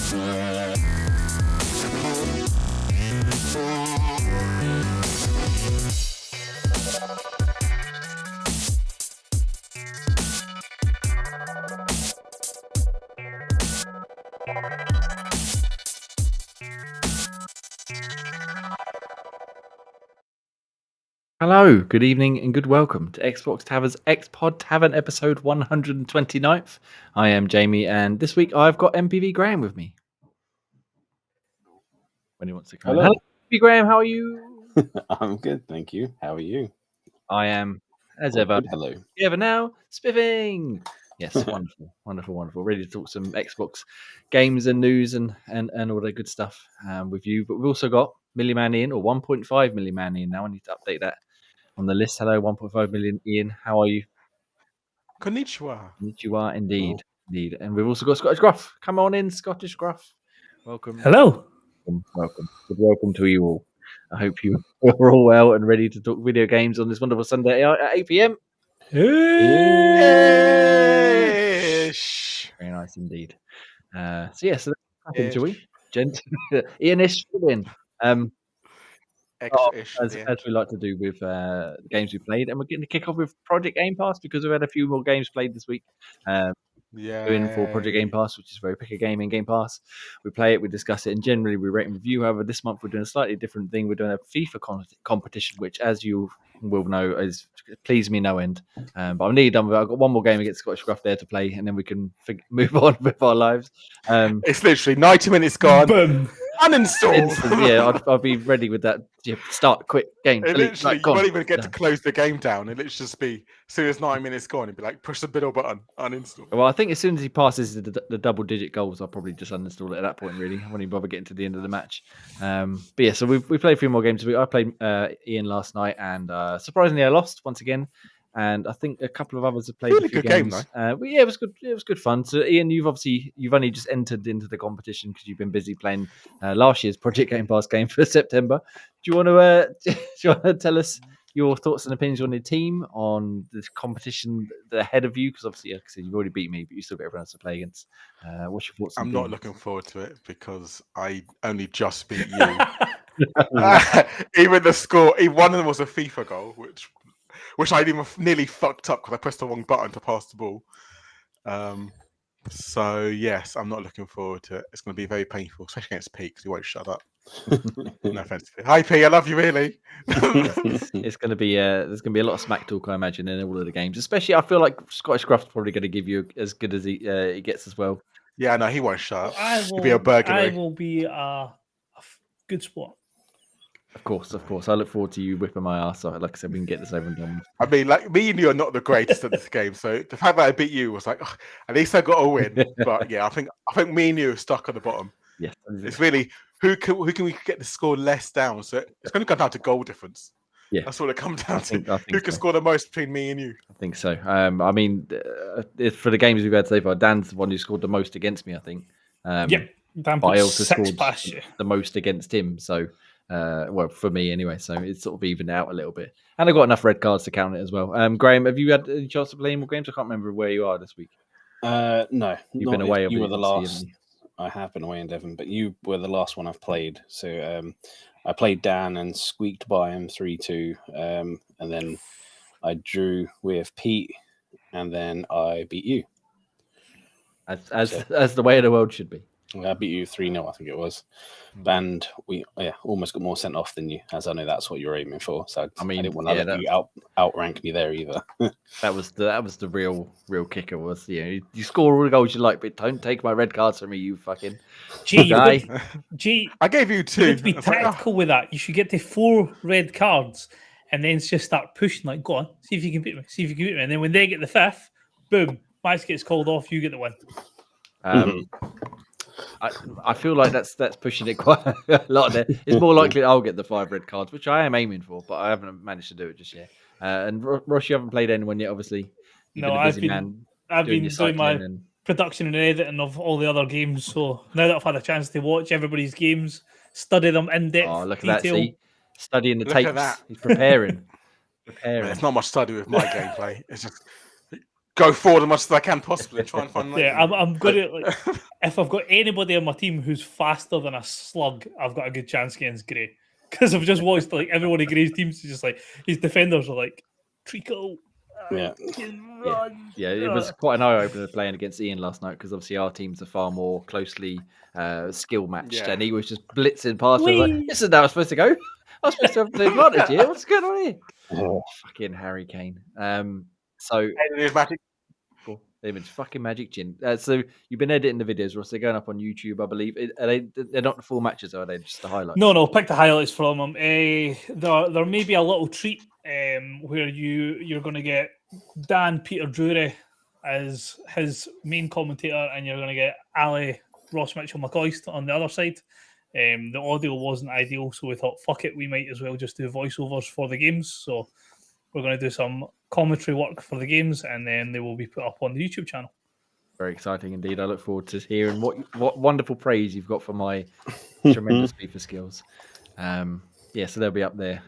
Hello, good evening, and good welcome to Xbox Tavern's X-Pod Tavern episode 129th. I am Jamie, and this week I've got MPV Graham with me. When he wants to come in. Hello, MPV Graham, how are you? I'm good, thank you. How are you? I am, as ever. Good, hello. Ever now, spiffing. Yes, wonderful. Ready to talk some Xbox games and news and all that good stuff with you. But we've also got Million Man Ian, or 1.5 million man Ian now. I need to update that on the list. Hello, 1.5 million Ian. How are you? Konnichiwa. Konnichiwa, indeed. And we've also got Scottish Gruff. Come on in, Scottish Gruff. Welcome. Hello. Welcome. Good welcome to you all. I hope you are all well and ready to talk video games on this wonderful Sunday at 8 p.m. Ish. Very nice indeed. So let's crack into we, gent. Ianish, in. As we like to do with games we played, and we're getting to kick off with Project Game Pass because we've had a few more games played this week. Doing for Project Game Pass, which is where we pick a game in Game Pass. We play it, we discuss it, and generally we rate and review. However, this month we're doing a slightly different thing. We're doing a FIFA competition, which, as you will know, is pleased me no end. But I'm nearly done with it. I've got one more game against Scottish Gruff there to play, and then we can move on with our lives. It's literally 90 minutes gone. Boom. Uninstall. I'll be ready with that. Start quick game. Literally, you won't even get to close the game down. It'll just be, as soon as 9 minutes gone, it'd be like, push the middle button, uninstall. Well, I think as soon as he passes the double-digit goals, I'll probably just uninstall it at that point, really. I won't even bother getting to the end of the match. But yeah, so we played a few more games. I played Ian last night, and surprisingly, I lost once again. And I think a couple of others have played really a few good games. Game, though. But yeah, it was good. It was good fun. So Ian, you've only just entered into the competition because you've been busy playing last year's Project Game Pass game for September. Do you want to tell us your thoughts and opinions on your team, on the competition ahead of you? Because obviously, like I said, you've already beat me, but you still got everyone else to play against. What's your thoughts? I'm not looking forward to it because I only just beat you. Even the score, one of them was a FIFA goal, which I even nearly fucked up because I pressed the wrong button to pass the ball. So yes, I'm not looking forward to it. It's going to be very painful, especially against P because he won't shut up. No offense. Hi P, I love you really. It's going to be there's going to be a lot of smack talk, I imagine, in all of the games. Especially, I feel like Scottish Gruff's probably going to give you as good as he gets as well. Yeah, no, he won't shut up. He'll be a burglary. I will be a good sport. Of course. I look forward to you whipping my ass. Like I said, we can get this over and done with. I mean, like, me and you are not the greatest at this game, so the fact that I beat you was like, oh, at least I got a win. But yeah, I think me and you are stuck at the bottom. Yes, it's really who can we get the score less down? So it's going to come down to goal difference. Yeah, that's what it comes down to. I think who can score the most between me and you? I think so. I mean, for the games we've had so far, Dan's the one who scored the most against me. I think. Yep, Dan but I also scored past you. the most against him. So. Well, for me anyway, so it's sort of evened out a little bit, and I got enough red cards to count it as well. Graham, have you had any chance to play more games? I can't remember where you are this week. No, you've been away. You were the last. I have been away in Devon, but you were the last one I've played. So I played Dan and squeaked by him 3-2, and then I drew with Pete, and then I beat you. As the way of the world should be. I beat you 3-0, I think it was. And we almost got more sent off than you, as I know that's what you're aiming for. So I didn't want to let you outrank me there either. that was the real kicker was, you score all the goals you like, but don't take my red cards from me, you fucking guy. I gave you 2. You need to be tactical with that. You should get to 4 red cards and then just start pushing, like, go on, see if you can beat me. And then when they get the 5th, boom, Mike gets called off, you get the win. I feel like that's pushing it quite a lot there. It's more likely I'll get the 5 red cards, which I am aiming for, but I haven't managed to do it just yet. And Ross, you haven't played anyone yet, obviously. I've been doing my production and editing of all the other games. So now that I've had a chance to watch everybody's games, study them in depth. Oh, look detail. at that! See, studying the tapes. He's preparing. There's not much study with my gameplay. It's just go forward as much as I can possibly. Try and find. I'm gonna like, if I've got anybody on my team who's faster than a slug, I've got a good chance against Gray. Because I've just watched like everyone in Gray's teams is just like his defenders are like Trico. Yeah. It was quite an eye opener playing against Ian last night because obviously our teams are far more closely skill matched, and he was just blitzing past me like, "This is how I'm supposed to go. I'm supposed to have the advantage here. What's going on here?" Oh, fucking Harry Kane. So magic. Cool. Image fucking magic gin. So you've been editing the videos, Ross. They're going up on YouTube, I believe. They're not the full matches, are they? Just the highlights. No. Pick the highlights from them. There may be a little treat where you're going to get Dan Peter Drury as his main commentator, and you're going to get Ali Ross Mitchell McCoist on the other side. The audio wasn't ideal, so we thought, fuck it, we might as well just do voiceovers for the games. So we're going to do some commentary work for the games, and then they will be put up on the YouTube channel. Very exciting indeed. I look forward to hearing what wonderful praise you've got for my tremendous FIFA skills. So they'll be up there.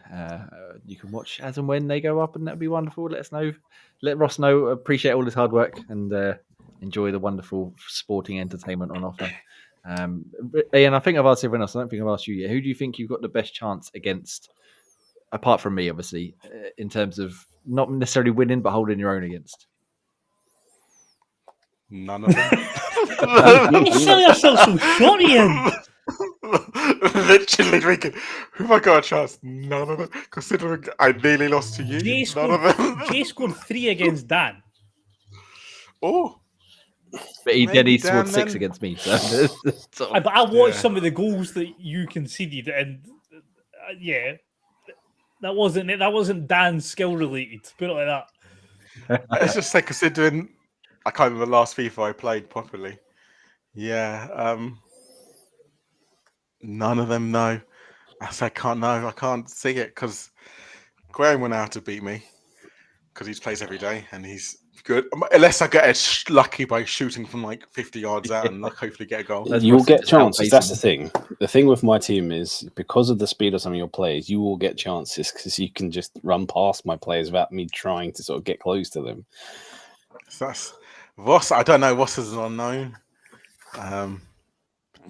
You can watch as and when they go up, and that'll be wonderful. Let us know. Let Ross know. Appreciate all his hard work and enjoy the wonderful sporting entertainment on offer. Ian, I think I've asked everyone else. I don't think I've asked you yet. Who do you think you've got the best chance against, apart from me, obviously, in terms of not necessarily winning, but holding your own against? None of them. You sell yourself so short, Ian. Literally drinking. Who have I got a chance? None of them. Considering I nearly lost to you. None of them. Jay scored 3 against Dan. Oh. But he scored 6 against me. So. But I watched some of the goals that you conceded, and that wasn't Dan's skill related. Put it like that. Let's just say, considering I can't remember the last FIFA I played properly. Yeah, none of them. No, I can't see it because Graham went out to beat me because he plays every day and he's good. Unless I get lucky by shooting from like 50 yards out and hopefully get a goal. You'll get chances. That's the thing. The thing with my team is because of the speed of some of your players, you will get chances because you can just run past my players without me trying to sort of get close to them. So that's Ross. I don't know. Ross is an unknown.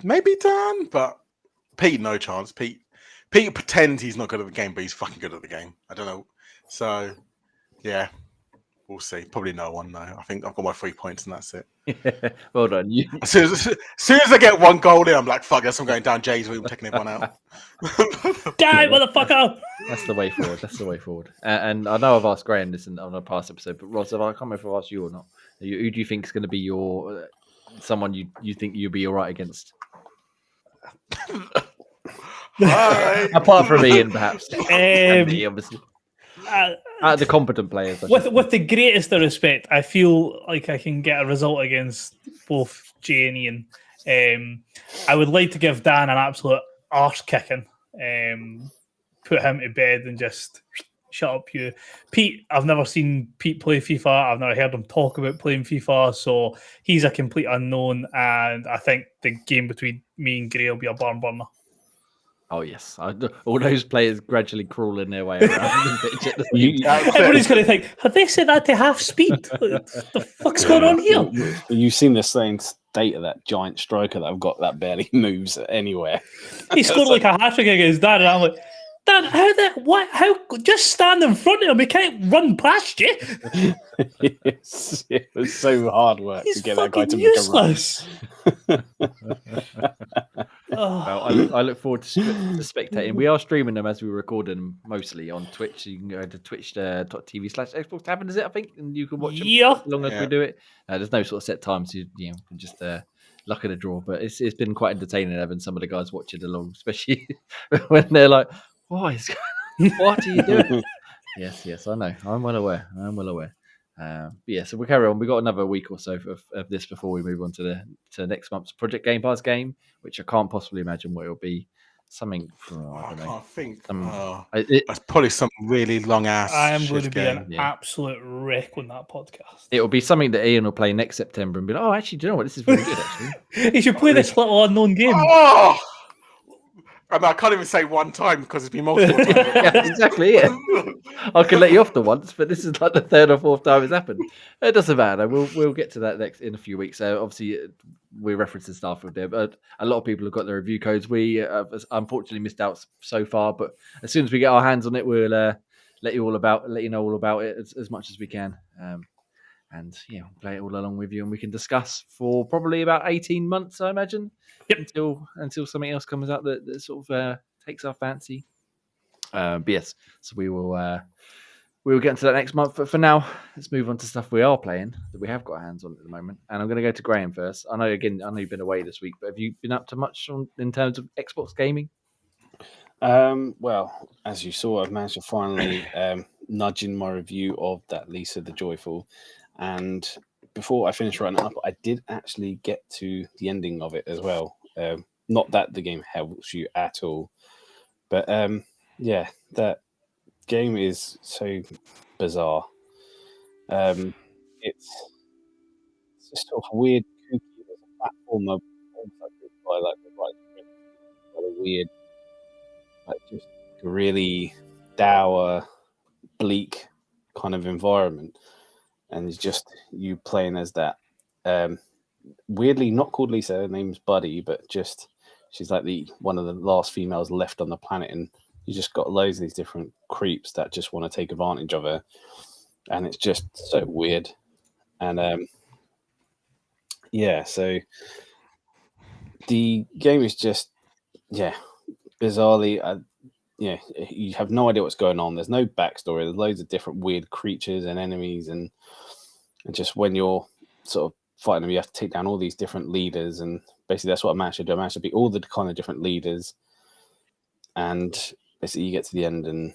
Maybe Dan, but Pete, no chance. Pete pretends he's not good at the game, but he's fucking good at the game. I don't know. So, yeah, we'll see. Probably no one, though. I think I've got my 3 points and that's it. Well done. As soon as I get one goal in, I'm like, fuck this, I'm going down Jay's room, taking everyone out. Die, motherfucker! That's the way forward. And I know I've asked Graham this on a past episode, but Ross, I can't remember if I've asked you or not. Who do you think is going to be your someone you think you'll be all right against? Apart from Ian, perhaps. And me, obviously. The competent players. With the greatest of respect, I feel like I can get a result against both Jay and Ian. I would like to give Dan an absolute arse kicking. Put him to bed and just shut up you. Pete, I've never seen Pete play FIFA. I've never heard him talk about playing FIFA, so he's a complete unknown, and I think the game between me and Gray will be a barn burner. Oh, yes. All those players gradually crawling their way around the pitch. Everybody's going to think, have they said that to half speed? What the fuck's going on here? You've seen the same state of that giant striker that I've got that barely moves anywhere. He scored like a hat-trick against Dan, and I'm like, Dan, how just stand in front of him, he can't run past you. It was so hard work to get that guy to useless. make a run. Well, I look forward to spectating. We are streaming them as we record them mostly on Twitch. So you can go to twitch.tv/Xbox Tavern, is it, I think? And you can watch them as long as we do it. There's no sort of set time, so you can just luck of the draw. But it's been quite entertaining having some of the guys watching along, especially when they're like, what are you doing? Yes, I know. I'm well aware. So we'll carry on. We've got another week or so of this before we move on to next month's Project Game Pass game, which I can't possibly imagine what it'll be. Something I can't think. That's probably some really long ass. I am going to be an absolute wreck on that podcast. It will be something that Ian will play next September and be like, oh, actually, do you know what? This is really good, actually. He should play this little unknown game. Oh! I can't even say one time because it's been multiple times. Yeah, exactly. Yeah. I can let you off the once, but this is like the third or fourth time it's happened. It doesn't matter. We'll get to that next in a few weeks. Obviously, we're referencing Starfield there, but a lot of people have got their review codes. We unfortunately missed out so far, but as soon as we get our hands on it, we'll let you know all about it as much as we can. And yeah, we'll play it all along with you, and we can discuss for probably about 18 months, I imagine. Yep. Until something else comes out that sort of takes our fancy. But yes, so we will get into that next month. But for now, let's move on to stuff we are playing that we have got our hands on at the moment. And I'm going to go to Graham first. I know you've been away this week, but have you been up to much in terms of Xbox gaming? Well, as you saw, I've managed to finally nudge in my review of that Lisa the Joyful. And before I finish writing it up, I did actually get to the ending of it as well. Not that the game helps you at all, but yeah, that game is so bizarre. It's just sort of weird, kooky. There's a platformer by like the right, weird, like just really dour, bleak kind of environment. And it's just you playing as that. Weirdly, not called Lisa. Her name's Buddy, but just she's like one of the last females left on the planet, and you just got loads of these different creeps that just want to take advantage of her, and it's just so weird. And yeah, so the game is just bizarrely. You have no idea what's going on. There's no backstory. There's loads of different weird creatures and enemies, and just when you're sort of fighting them, you have to take down all these different leaders, and basically that's what I managed to do. I managed to beat all the kind of different leaders, and basically you get to the end, and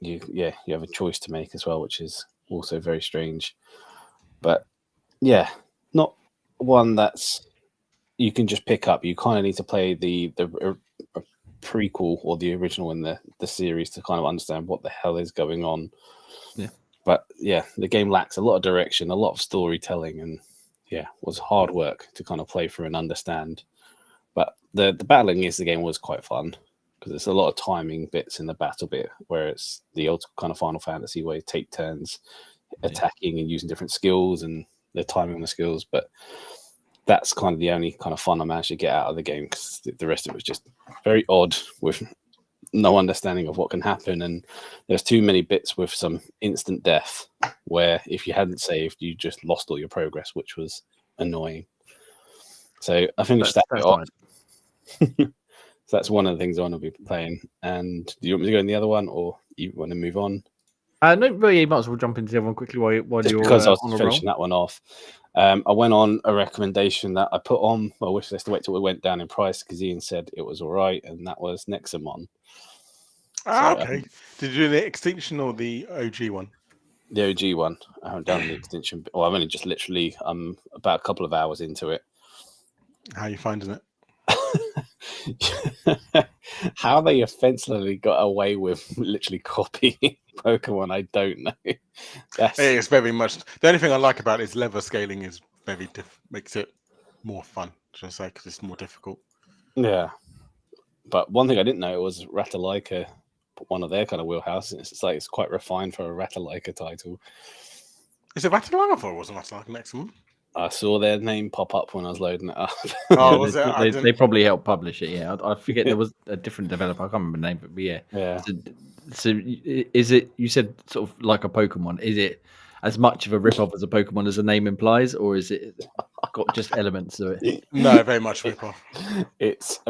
you have a choice to make as well, which is also very strange. But yeah, not one that's you can just pick up. You kind of need to play the prequel or the original in the series to kind of understand what the hell is going on. Yeah. But yeah, the game lacks a lot of direction, a lot of storytelling, and was hard work to kind of play through and understand. But the battling the game was quite fun because there's a lot of timing bits in the battle bit where it's the old kind of Final Fantasy where you take turns attacking and using different skills and the timing on the skills. But that's kind of the only kind of fun I managed to get out of the game because the rest of it was just very odd with no understanding of what can happen. And there's too many bits with some instant death where if you hadn't saved, you just lost all your progress, which was annoying. So I finished that off. So that's one of the things I want to be playing. And do you want me to go in the other one or you want to move on? No, but you might as well jump into the other one quickly while just you're because I was on finishing that one off. I went on a recommendation that I put on my wish list to wait till it went down in price because Ian said it was all right, and that was Nexamon. Okay. Did you do the extinction or the OG one? The OG one. I haven't done the extinction. Well, I've only just literally about a couple of hours into it. How are you finding it? How they offensively got away with literally copying Pokemon, I don't know. It's very much the only thing I like about it is level scaling is very makes it more fun, should I say, because it's more difficult. Yeah, but one thing I didn't know was Ratalaika, one of their kind of wheelhouse. It's like it's quite refined for a Ratalaika title. Is it Ratalaika? I thought it wasn't Ratalaika next one. I saw their name pop up when I was loading it up. Oh, was it? They probably helped publish it. Yeah, I forget there was a different developer. I can't remember the name, but yeah. Yeah. So is it? You said sort of like a Pokemon. Is it as much of a rip-off as a Pokemon as the name implies, or is it got just elements of it? No, very much rip-off. It's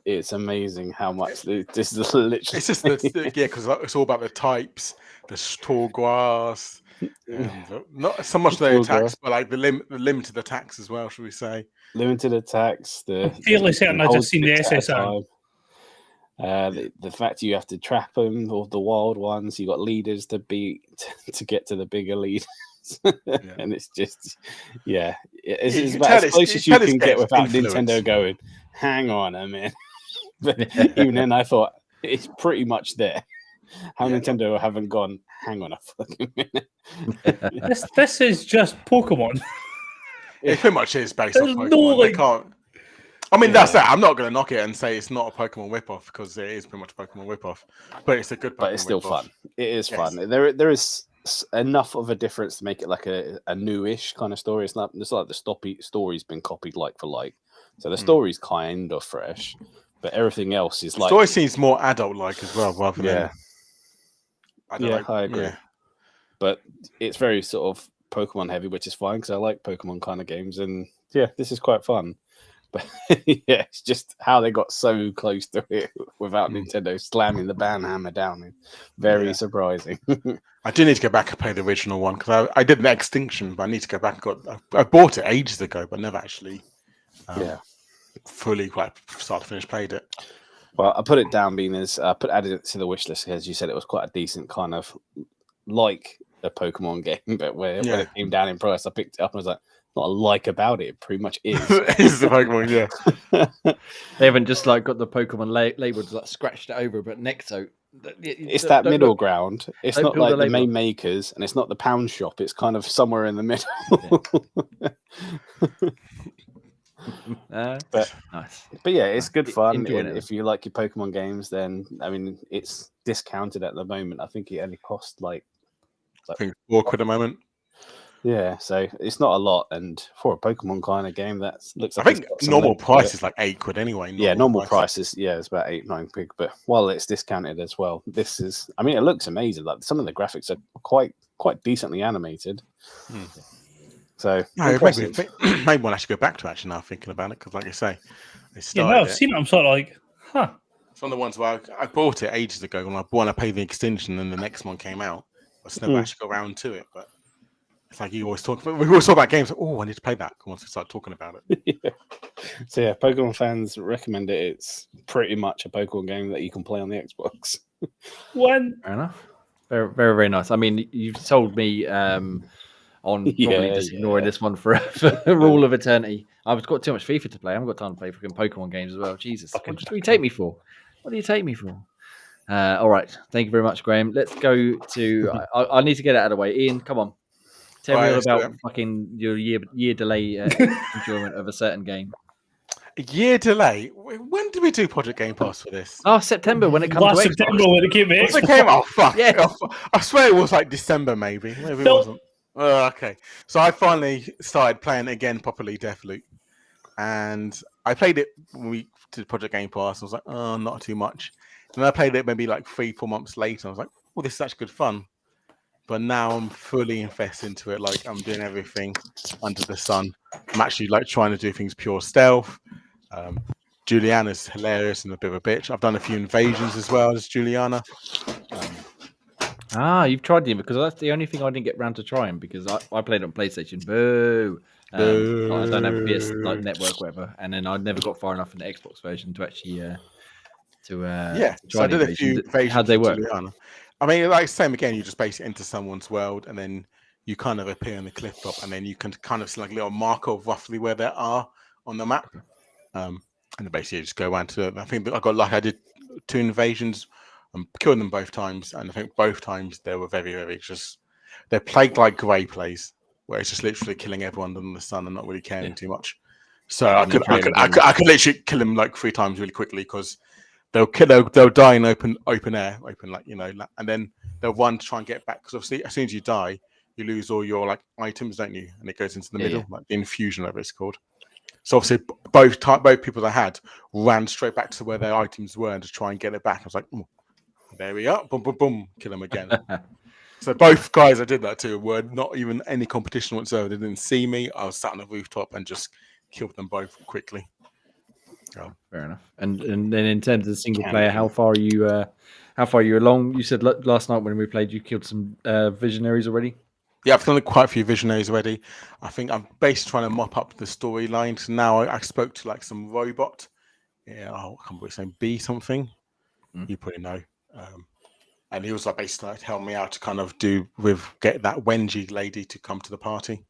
it's amazing how much this is literally. It's just because it's all about the types, the tall grass. Not so much the attacks, but like the limited attacks as well, should we say? Limited attacks. I'm fairly certain I just seen the SSR. The fact you have to trap them, or the wild ones, you got leaders to beat to get to the bigger leaders, and it's just it's about as close as you can get without Nintendo going, hang on a minute. But even then, I thought it's pretty much there. How Nintendo haven't gone, hang on a fucking minute. This is just Pokemon. It pretty much is based on Pokemon. They can't. I mean, that's that. I'm not going to knock it and say it's not a Pokemon whip-off because it is pretty much a Pokemon whip-off. But it's a good Pokemon But it's still whip-off. fun. It is fun. There is enough of a difference to make it like a newish kind of story. It's not like the story's been copied like for like. So the story's kind of fresh, but everything else is like... The story seems more adult-like as well, rather than... I agree. Yeah. But it's very sort of Pokemon heavy, which is fine because I like Pokemon kind of games. And yeah, this is quite fun. But yeah, it's just how they got so close to it without Nintendo slamming the ban hammer down. Very surprising. I do need to go back and play the original one because I did an Extinction, but I need to go back. I bought it ages ago, but never actually fully start to finish played it. Well, I put it down being as added it to the wish list because you said it was quite a decent kind of like a Pokemon game, but when it came down in price, I picked it up and I was like, not a like about it. It pretty much is. It's the Pokemon, They haven't just like got the Pokemon labels like scratched it over, but Nexo. It's that middle ground. It's not like the main makers, and it's not the pound shop. It's kind of somewhere in the middle. But nice. But yeah, it's good fun. If you like your Pokemon games, then I mean, it's discounted at the moment. I think it only cost like I think £4 a moment. Yeah, so it's not a lot, and for a Pokemon kind of game, that looks like I think normal price is like £8 anyway. Normal price is it's about £8-9. But while it's discounted as well, this is. I mean, it looks amazing. Like some of the graphics are quite decently animated. So maybe one I should go back to actually now thinking about it because, like I say, I've seen it. I'm sort of like, huh. It's one of the ones where I bought it ages ago when I paid the extension, and the next one came out. I just never actually got around to it, but. It's like you always talk about. We always talk about games. Like, I need to play that once we start talking about it. So yeah, Pokemon fans recommend it. It's pretty much a Pokemon game that you can play on the Xbox. Fair enough. Very, very, very nice. I mean, you've told me on probably just ignoring this one for all of eternity. I've got too much FIFA to play. I haven't got time to play freaking Pokemon games as well. Jesus, what do you take me for? What do you take me for? All right, thank you very much, Graham. Let's go to. I need to get it out of the way. Ian, come on. Tell me all about fucking your year delay enjoyment of a certain game. A year delay? When did we do Project Game Pass for this? Oh, September when it comes to September when it came out. Oh, fuck. Yeah. I swear it was like December, maybe. Maybe it wasn't. Okay. So I finally started playing again properly, Deathloop. And I played it when we did Project Game Pass. I was like, oh, not too much. And then I played it maybe like 3-4 months later. I was like, well, this is actually good fun. But now I'm fully invested into it. Like I'm doing everything under the sun. I'm actually like trying to do things pure stealth. Juliana's hilarious and a bit of a bitch. I've done a few invasions as well as Juliana. You've tried him because that's the only thing I didn't get round to trying because I played it on PlayStation. Boo. I don't have a PS like network, whatever, and then I never got far enough in the Xbox version to actually try. So I did a few invasions. How'd they work? Juliana. I mean, like same again. You just basically enter someone's world, and then you kind of appear on the cliff top, and then you can kind of see like a little marker of roughly where they are on the map. And then basically you just go around to. I think I got lucky. I did 2 invasions, and killed them both times, and I think both times they were very, very just. They're plagued like grey plays, where it's just literally killing everyone under the sun and not really caring too much. So I could literally kill them like 3 times really quickly because. They'll die in open air, and then they'll run to try and get back. Because obviously, as soon as you die, you lose all your like items, don't you? And it goes into the middle, like the infusion, whatever it's called. So obviously, both people I had ran straight back to where their items were and to try and get it back. I was like, there we are, boom, boom, boom, kill them again. So both guys I did that to were not even any competition whatsoever. They didn't see me. I was sat on the rooftop and just killed them both quickly. Oh, fair enough. And then in terms of the single player, how far are you along? You said last night when we played, you killed some visionaries already. Yeah, I've done quite a few visionaries already. I think I'm basically trying to mop up the storyline. So now I spoke to like some robot. Yeah, I can't remember his name. B something. You probably know. And he was like basically like helping me out to kind of get that Wenji lady to come to the party.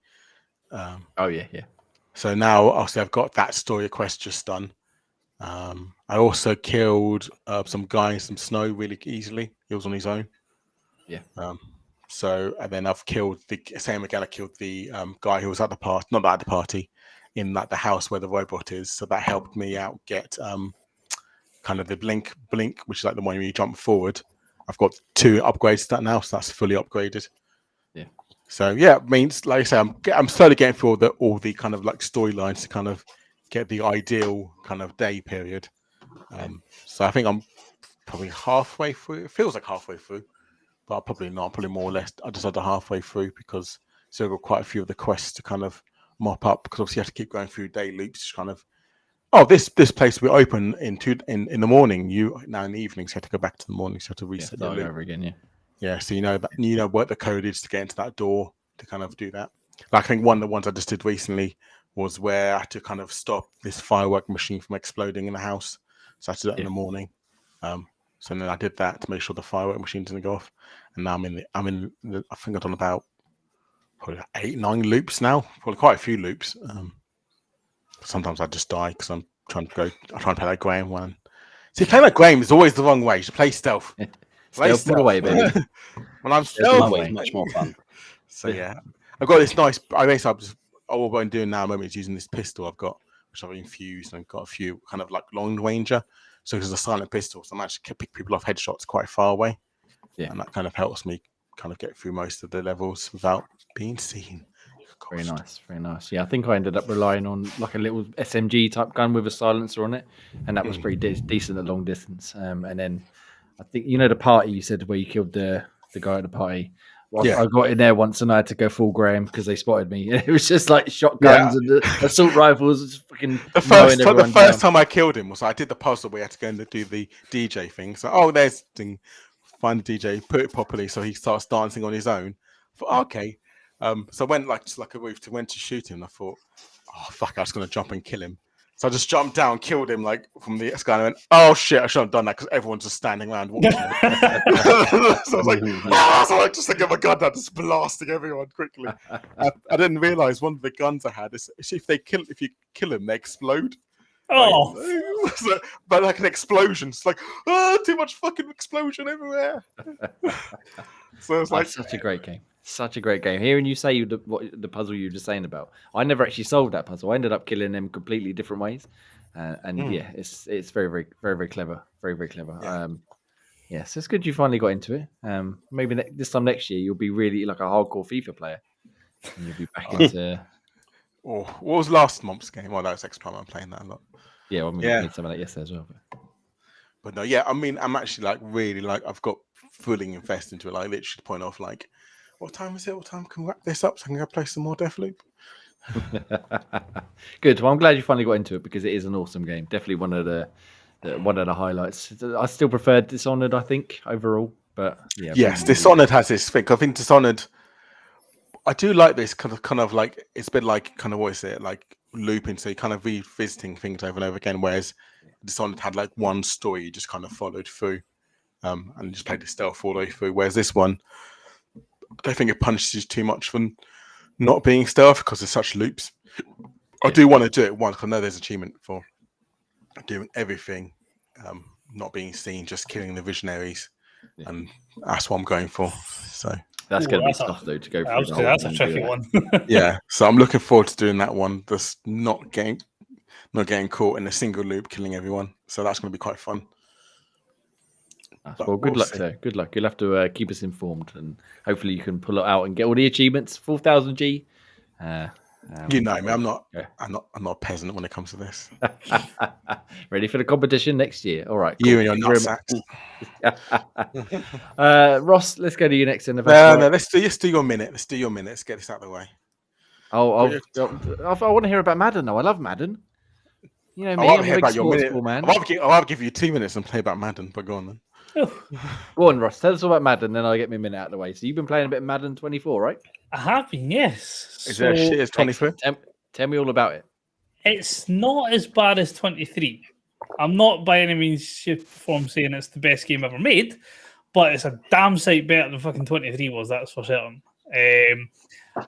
Yeah. So now obviously I've got that story quest just done. I also killed some guy in some snow really easily. He was on his own. Yeah. And then I've killed the same again. I killed the guy who was at the party, not at the party, in like the house where the robot is. So that helped me out get kind of the blink, which is like the one where you jump forward. I've got 2 upgrades to that now, so that's fully upgraded. Yeah. So yeah, it means, like I say, I'm slowly getting through all the kind of like storylines to kind of get the ideal kind of day period. So I think I'm probably halfway through. It feels like halfway through, but probably not. Probably more or less. I just had halfway through because still got quite a few of the quests to kind of mop up, because obviously you have to keep going through day loops to kind of, this place will be open in the morning. You now in the evenings, you have to go back to the morning, so you have to reset your loop over again. Yeah, so you know what the code is to get into that door to kind of do that. Like, I think one of the ones I just did recently was where I had to kind of stop this firework machine from exploding in the house. So I had to do that in the morning. So then I did that to make sure the firework machine didn't go off. And now I think I've done about probably 8-9 loops now. Probably quite a few loops. Sometimes I just die because I'm trying to play that Graham one. See, playing like Graham is always the wrong way. You should play stealth. Stealth all the way, baby. When I'm stealth, way much more fun. So yeah, I've got this nice. What I'm doing now at the moment is using this pistol I've got, which I've infused, and I've got a few kind of like long ranger. So it's a silent pistol, so I'm actually pick people off headshots quite far away. Yeah, and that kind of helps me kind of get through most of the levels without being seen. Very nice. Yeah, I think I ended up relying on like a little SMG type gun with a silencer on it, and that was pretty decent at long distance. And then I think the party you said where you killed the guy at the party. Well, I got in there once and I had to go full Graham because they spotted me. It was just like shotguns and assault rivals. Just fucking the first time I killed him was I did the puzzle where you had to go and do the DJ thing. So there's thing, find the DJ, put it properly so he starts dancing on his own. I thought, okay. So I went just like a roof went to shoot him. And I thought, oh fuck, I was gonna jump and kill him. So I just jumped down, killed him like from the sky, and I went, oh shit, I shouldn't have done that because everyone's just standing around watching. So I was like, so I just get my gun down, just blasting everyone quickly. I didn't realize one of the guns I had is if you kill him, they explode. Oh, but like an explosion, it's like too much fucking explosion everywhere. So it's like such a great game. Such a great game. Hearing you say the puzzle you were just saying about, I never actually solved that puzzle. I ended up killing them completely different ways, yeah, it's very, very, very, very clever. Very, very clever. So it's good you finally got into it. Maybe this time next year you'll be really like a hardcore FIFA player, and you'll be back into. What was last month's game? Well, that was extra time. I'm playing that a lot. Yeah, well, we played some of that yesterday as well. But no, yeah, I mean, I'm actually like really like I've got fully invested into it. Like literally to the point of like, what time is it? What time can we wrap this up so I can go play some more Deathloop? Good. Well, I'm glad you finally got into it because it is an awesome game. Definitely one of the highlights. I still prefer Dishonored, I think, overall. But yes, Dishonored has this thing. I think Dishonored. I do like this kind of like it's been like kind of what is it like looping, so you kind of revisiting things over and over again. Whereas Dishonored had like one story you just kind of followed through, and just played the stealth all the way through. Whereas this one, I don't think it punishes you too much for not being stealth because there's such loops. I do want to do it once because I know there's achievement for doing everything, not being seen, just killing the visionaries, and that's what I'm going for. So that's going to be tough though to go through. That's a tricky one. Yeah, so I'm looking forward to doing that one. Just not getting caught in a single loop, killing everyone. So that's going to be quite fun. Well, good luck, sir. Good luck. You'll have to keep us informed, and hopefully you can pull it out and get all the achievements. 4,000 G. You know me. I'm not a peasant when it comes to this. Ready for the competition next year? All right. Cool. You and your nutsacks. Ross, let's go to you next. No. Let's do your minute. Let's do your minute. Let's get this out of the way. I want to hear about Madden. though. I love Madden. You know me. I'm a big sports ball man. I'll give you 2 minutes and play about Madden. But go on then. Go on, Ross. Tell us all about Madden, then I'll get my minute out of the way. So you've been playing a bit of Madden 24, right? I have been, yes. Is there a shit as 23? Tell me all about it. It's not as bad as 23. I'm not by any means shape or form saying it's the best game ever made, but it's a damn sight better than fucking 23 was, that's for certain. I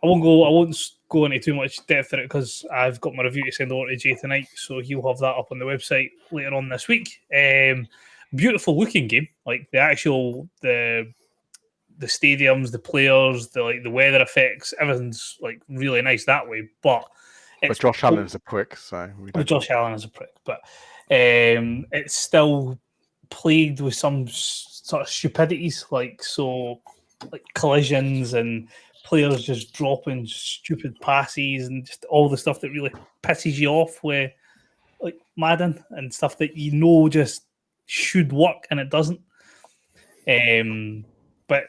won't go into too much depth in it because I've got my review to send over to Jay tonight, so he'll have that up on the website later on this week. Beautiful looking game, like the actual the stadiums, the players, the weather effects, everything's like really nice that way. But But Josh Allen's a prick, so Josh Allen is a prick, but it's still plagued with some sort of stupidities, like collisions and players just dropping stupid passes and just all the stuff that really pisses you off with like Madden and stuff that just should work and it doesn't. But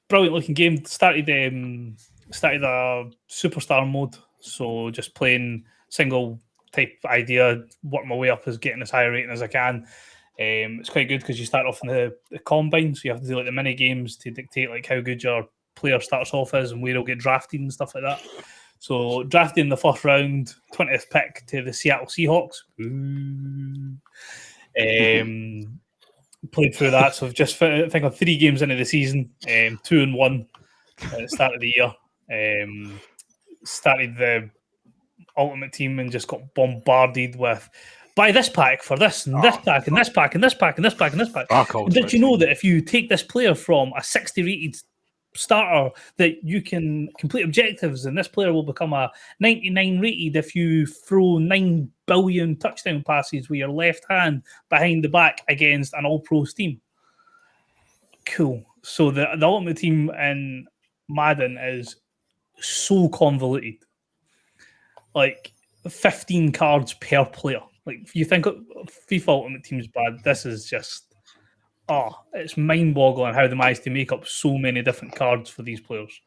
brilliant looking game. Started a superstar mode, so just playing single type idea, work my way up as getting as high a rating as I can. It's quite good because you start off in the combine, so you have to do like the mini games to dictate like how good your player starts off is and where he'll get drafted and stuff like that. So drafted in the first round, 20th pick to the Seattle Seahawks. Played through that, so I've just I think I'm 3 games into the season, 2-1 at the start of the year. Started the Ultimate Team and just got bombarded with buy this pack for this and this pack and this pack and this pack and this pack and this pack. Did you know that if you take this player from a 60 rated starter that you can complete objectives and this player will become a 99 rated if you throw 9 billion touchdown passes with your left hand behind the back against an all-pro team? Cool. So the Ultimate Team in Madden is so convoluted. Like 15 cards per player. Like if you think FIFA Ultimate Team is bad, this is just it's mind-boggling how they managed to make up so many different cards for these players.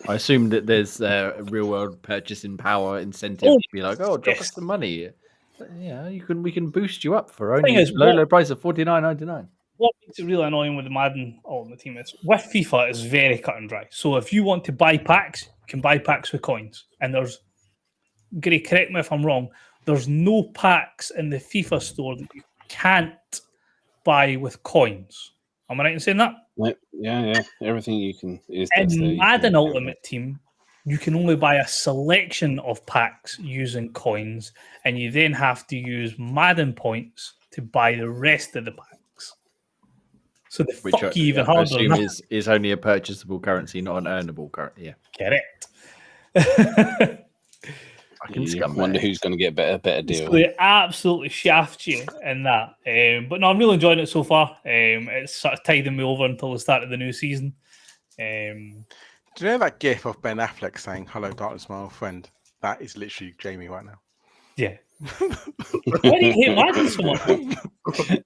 I assume that there's a real-world purchasing power incentive to be like, drop us the money. Yeah, we can boost you up for only low price of $49.99. What makes it really annoying with the Madden Ultimate Team is with FIFA it's very cut and dry. So if you want to buy packs, you can buy packs with coins. And Gary, correct me if I'm wrong, there's no packs in the FIFA store that you can't buy with coins. Am I right in saying that? Yeah. Everything you can is in Madden Ultimate Team, you can only buy a selection of packs using coins, and you then have to use Madden points to buy the rest of the packs. So even harder. I assume is only a purchasable currency, not an earnable currency. Yeah, correct. I wonder who's going to get a better deal. So they absolutely shaft you in that. But no, I'm really enjoying it so far. It's sort of tiding me over until the start of the new season. Do you know that gif of Ben Affleck saying, "Hello, darkness, my old friend"? That is literally Jamie right now. Yeah. Why do you hate Madden so much?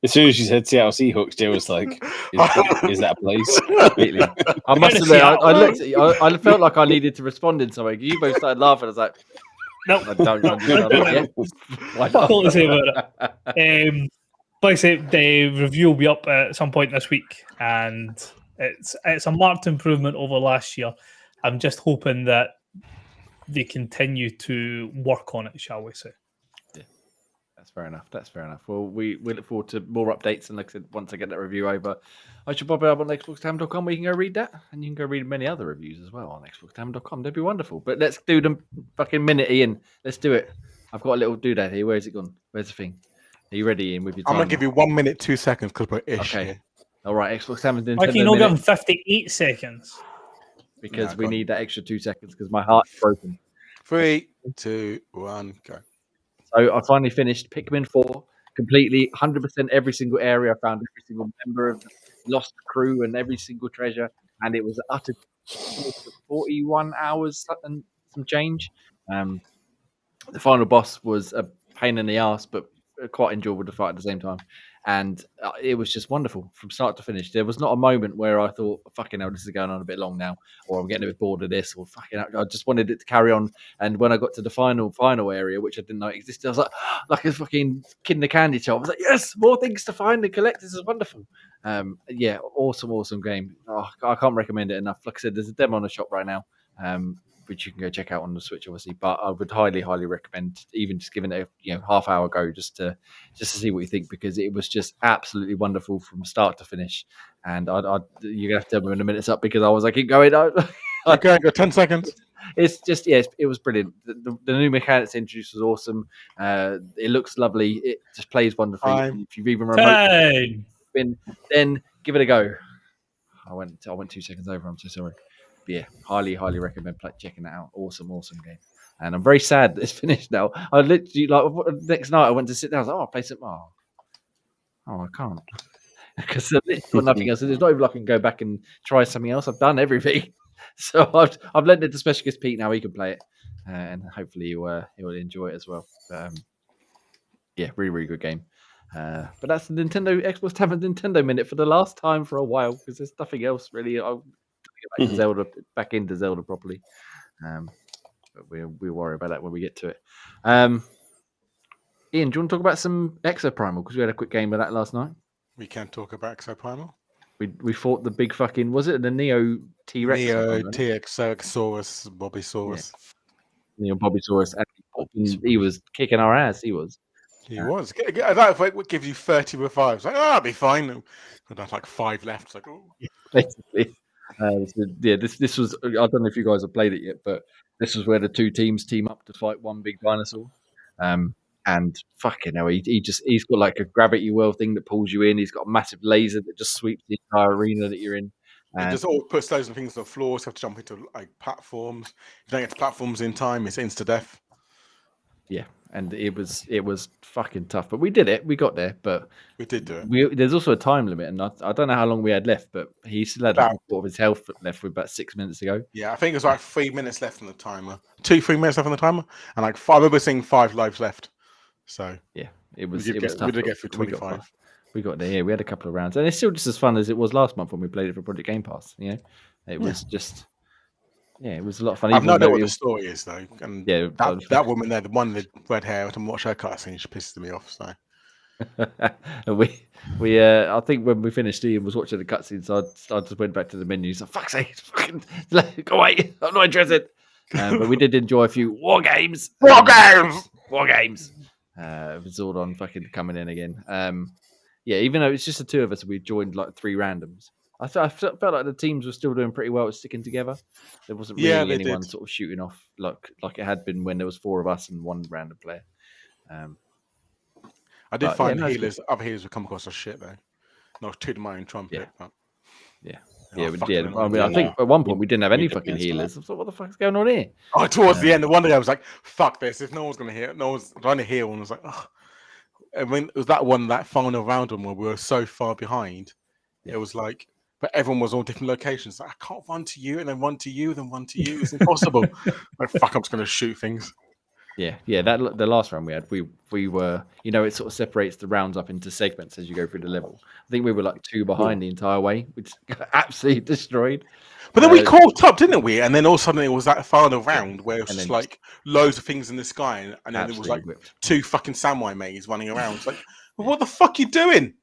As soon as you said Seattle Seahawks, Jay was like, is that a place? I must admit, I looked at you, I felt like I needed to respond in some way. You both started laughing. I was like, nope. I don't understand. Why not? Cool to say about it. Like I said, the review will be up at some point this week, and it's a marked improvement over last year. I'm just hoping that they continue to work on it, shall we say. Yeah, that's fair enough. Well, we look forward to more updates, and like I said, once I get that review over, I should pop it up on xboxtam.com where you can go read that, and you can go read many other reviews as well on xboxtam.com. That'd be wonderful. But let's do them fucking minute, Ian. Let's do it. I've got a little doodad here. Where's it gone? Where's the thing? Are you ready, Ian, with your time? I'm going to give you 1 minute, 2 seconds because we're ish. Okay. All right, Xbox Tam and Nintendo. Why can you not give them 58 seconds? Because we need that extra 2 seconds because my heart's broken. 3, 2, 1, go. So I finally finished Pikmin 4 completely, 100% every single area. I found every single member of the lost crew and every single treasure, and it was utter 41 hours and some change. The final boss was a pain in the ass, but quite enjoyable to fight at the same time. And it was just wonderful from start to finish. There was not a moment where I thought, fucking hell, this is going on a bit long now, or I'm getting a bit bored of this, or fucking hell, I just wanted it to carry on. And when I got to the final area, which I didn't know existed, I was like a fucking kid in a candy shop. I was like, yes, more things to find and collect. This is wonderful. Yeah, awesome game. Oh, I can't recommend it enough. Like I said, there's a demo on the shop right now, which you can go check out on the Switch, obviously. But I would highly recommend even just giving it a half-hour go just to see what you think, because it was just absolutely wonderful from start to finish. And you're gonna have to tell me when a minute's up because I was like, keep going. Okay, got 10 seconds. It's just it was brilliant. The new mechanics introduced was awesome. It looks lovely. It just plays wonderfully. If you've even remote, then give it a go. I went 2 seconds over. I'm so sorry. But yeah, highly recommend checking that out. Awesome game. and I'm very sad that it's finished now. I literally next night I went to sit down. I was like, I'll play some. Oh, I can't because I've literally got nothing else. It's not even like I can go back and try something else. I've done everything, so I've lent it to Special Guest Pete. Now he can play it, and hopefully he'll enjoy it as well. But, yeah, really, really good game. But that's the Nintendo Xbox Tavern Nintendo Minute for the last time for a while because there's nothing else really. I'll get back into Zelda properly. But we'll worry about that when we get to it. Ian, do you want to talk about some Exoprimal? Because we had a quick game of that last night. We can talk about Exoprimal. We fought the big fucking, was it the Neo T-Rex? Neo T-Rex-Saurus, Bobbysaurus. Neo Bobbysaurus. And he was kicking our ass. He was. He was. That would give you 30 revives. Like, I'll be fine. But that's like 5 left. It's like, oh. Basically. This was. I don't know if you guys have played it yet, but this was where the two teams team up to fight one big dinosaur. And fucking hell, he's got like a gravity well thing that pulls you in. He's got a massive laser that just sweeps the entire arena that you're in. It just all puts loads of things on the floors. You have to jump into like platforms. If you don't get to platforms in time, it's insta death. Yeah, and it was fucking tough, but we did it. We got there, but we did do it. There's also a time limit, and I don't know how long we had left, but he still had like a quarter of his health left with about 6 minutes to go. Yeah, I think it was like 3 minutes left on the timer. 3 minutes left on the timer, and like 5. I remember seeing 5 lives left. So yeah, it was tough. We did get through 25. We got there. Yeah, we had a couple of rounds, and it's still just as fun as it was last month when we played it for Project Game Pass. You know, it was just. Yeah, it was a lot of fun. I've no idea what the story is though, and yeah, that woman there, the one with the red hair, I don't watch her cutscene. She pisses me off. So I think when we finished, Ian was watching the cutscene, so I just went back to the menu. So fuck's sake, fucking go away! I'm not interested. But we did enjoy a few war games. War games. With Zordon fucking coming in again. Yeah, even though it's just the two of us, we joined like 3 randoms. I felt like the teams were still doing pretty well at sticking together. There wasn't really anyone sort of shooting off like it had been when there was 4 of us and 1 random player. I did find healers. Other healers would come across as shit though. Not tooting my own trumpet. Yeah. But I mean, I think at one point we didn't have any fucking healers. I thought, what the fuck's going on here? Oh, towards the end, one day I was like, "Fuck this! If no one's gonna hear, no one's trying to heal." And I was like, "Oh." I mean, it was that final round one where we were so far behind. It was like. But everyone was on different locations. Like, I can't run to you and then run to you, then run to you. It's impossible. Like, fuck, I'm just going to shoot things. Yeah. The last round we had, we were, it sort of separates the rounds up into segments as you go through the level. I think we were like 2 behind the entire way, which got absolutely destroyed. But then we caught up, didn't we? And then all of a sudden it was that final round where it was just like loads of things in the sky, and then it was like whipped. 2 fucking samurai mates running around. It's like, well, what the fuck are you doing?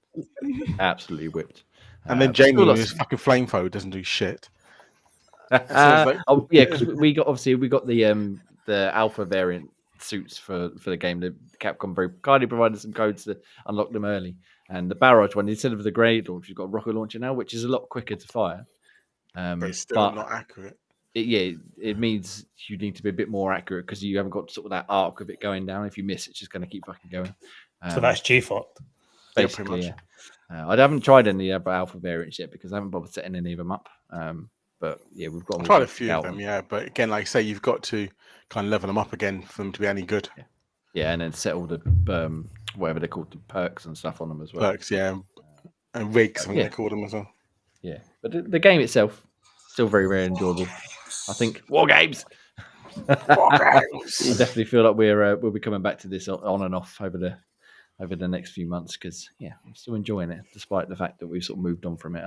Absolutely whipped. And then Jamie with his fucking flamethrower doesn't do shit. Because we got the alpha variant suits for the game. The Capcom very kindly provided some codes to unlock them early. And the barrage one, instead of the grenade launch, you've got a rocket launcher now, which is a lot quicker to fire. But it's still not accurate. It means you need to be a bit more accurate because you haven't got sort of that arc of it going down. If you miss, it's just going to keep fucking going. So that's J-fucked. Basically, yeah. I haven't tried any other alpha variants yet because I haven't bothered setting any of them up. But yeah, we've got. I've tried a few of them, yeah. But again, like I say, you've got to kind of level them up again for them to be any good. Yeah, and then set all the whatever they're called, the perks and stuff on them as well. Perks, yeah, and rigs, I think they call them as well. Yeah, but the game itself still very, very enjoyable. I think war games. I definitely feel like we'll be coming back to this on and off over the next few months because I'm still enjoying it despite the fact that we've sort of moved on from it.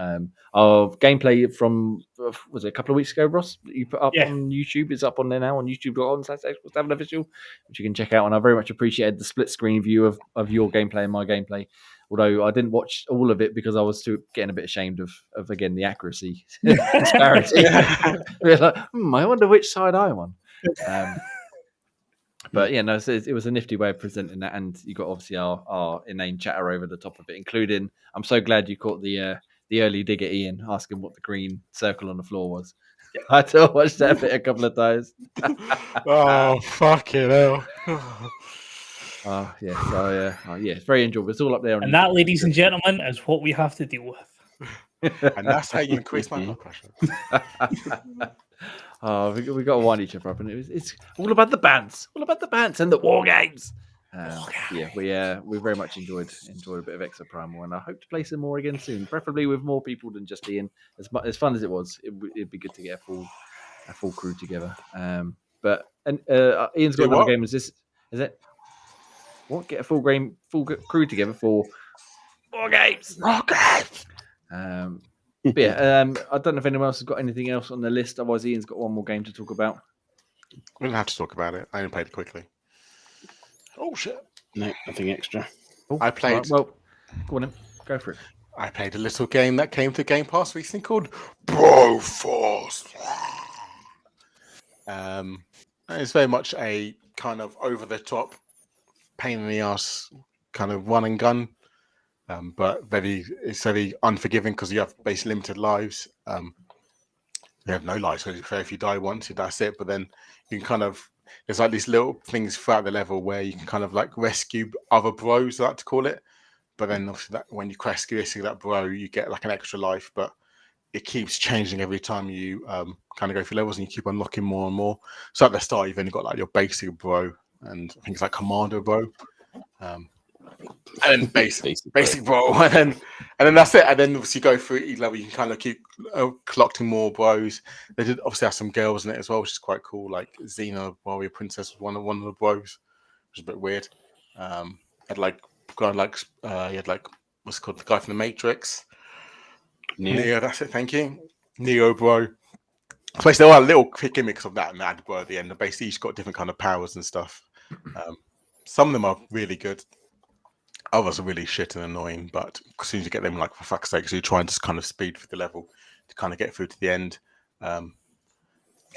Our gameplay from was it a couple of weeks ago, Ross, that you put up on YouTube is up on there now on youtube.com/Official, which you can check out. And I very much appreciated the split screen view of your gameplay and my gameplay. Although I didn't watch all of it because I was getting a bit ashamed of again the accuracy disparity. We're like, I wonder which side I'm on. But yeah, no, so it was a nifty way of presenting that, and you got obviously our inane chatter over the top of it, including. I'm so glad you caught the early dig at Ian asking what the green circle on the floor was. I had to watch that bit a couple of times. Oh fucking hell! Oh yeah, so it's very enjoyable. It's all up there, and that, ladies and gentlemen, is what we have to deal with. And that's how you increase my blood pressure. Oh, we got to wind each other up, and it's all about the bands, and the war games. Yeah, we very much enjoyed a bit of Exo Primal, and I hope to play some more again soon, preferably with more people than just Ian. As fun as it was, it'd be good to get a full crew together. But Ian's got another game. Is it? What? Get a full crew together for war games. But yeah, I don't know if anyone else has got anything else on the list. Otherwise, Ian's got one more game to talk about. We don't have to talk about it. I only played it quickly. Oh shit! No, nothing extra. Oh, I played. Right, well, go on, then. Go for it. I played a little game that came to Game Pass recently called Broforce. It's very much a kind of over-the-top, pain in the ass kind of run and gun. But it's very unforgiving because you have basically limited lives. You have no lives, so if you die once, that's it. But then you can kind of, there's like these little things throughout the level where you can kind of like rescue other bros, I like to call it. But then obviously when you rescue that bro, you get like an extra life. But it keeps changing every time you kind of go through levels, and you keep unlocking more and more. So at the start, you've only got like your basic bro, and I think it's like Commander bro. And then basic bro, and then that's it. And then obviously you go through each level, you can kind of keep collecting more bros. They did obviously have some girls in it as well, which is quite cool. Like Xena, Warrior Princess, was one of the bros, which is a bit weird. Had like you had like what's it called, the guy from the Matrix. Neo, that's it. Thank you, Neo bro. So basically, there are little quick gimmicks of that mad bro at the end. Basically, each got different kind of powers and stuff. Some of them are really good. Others are really shit and annoying, but as soon as you get them, like, for fuck's sake, so you try and just kind of speed through the level to kind of get through to the end.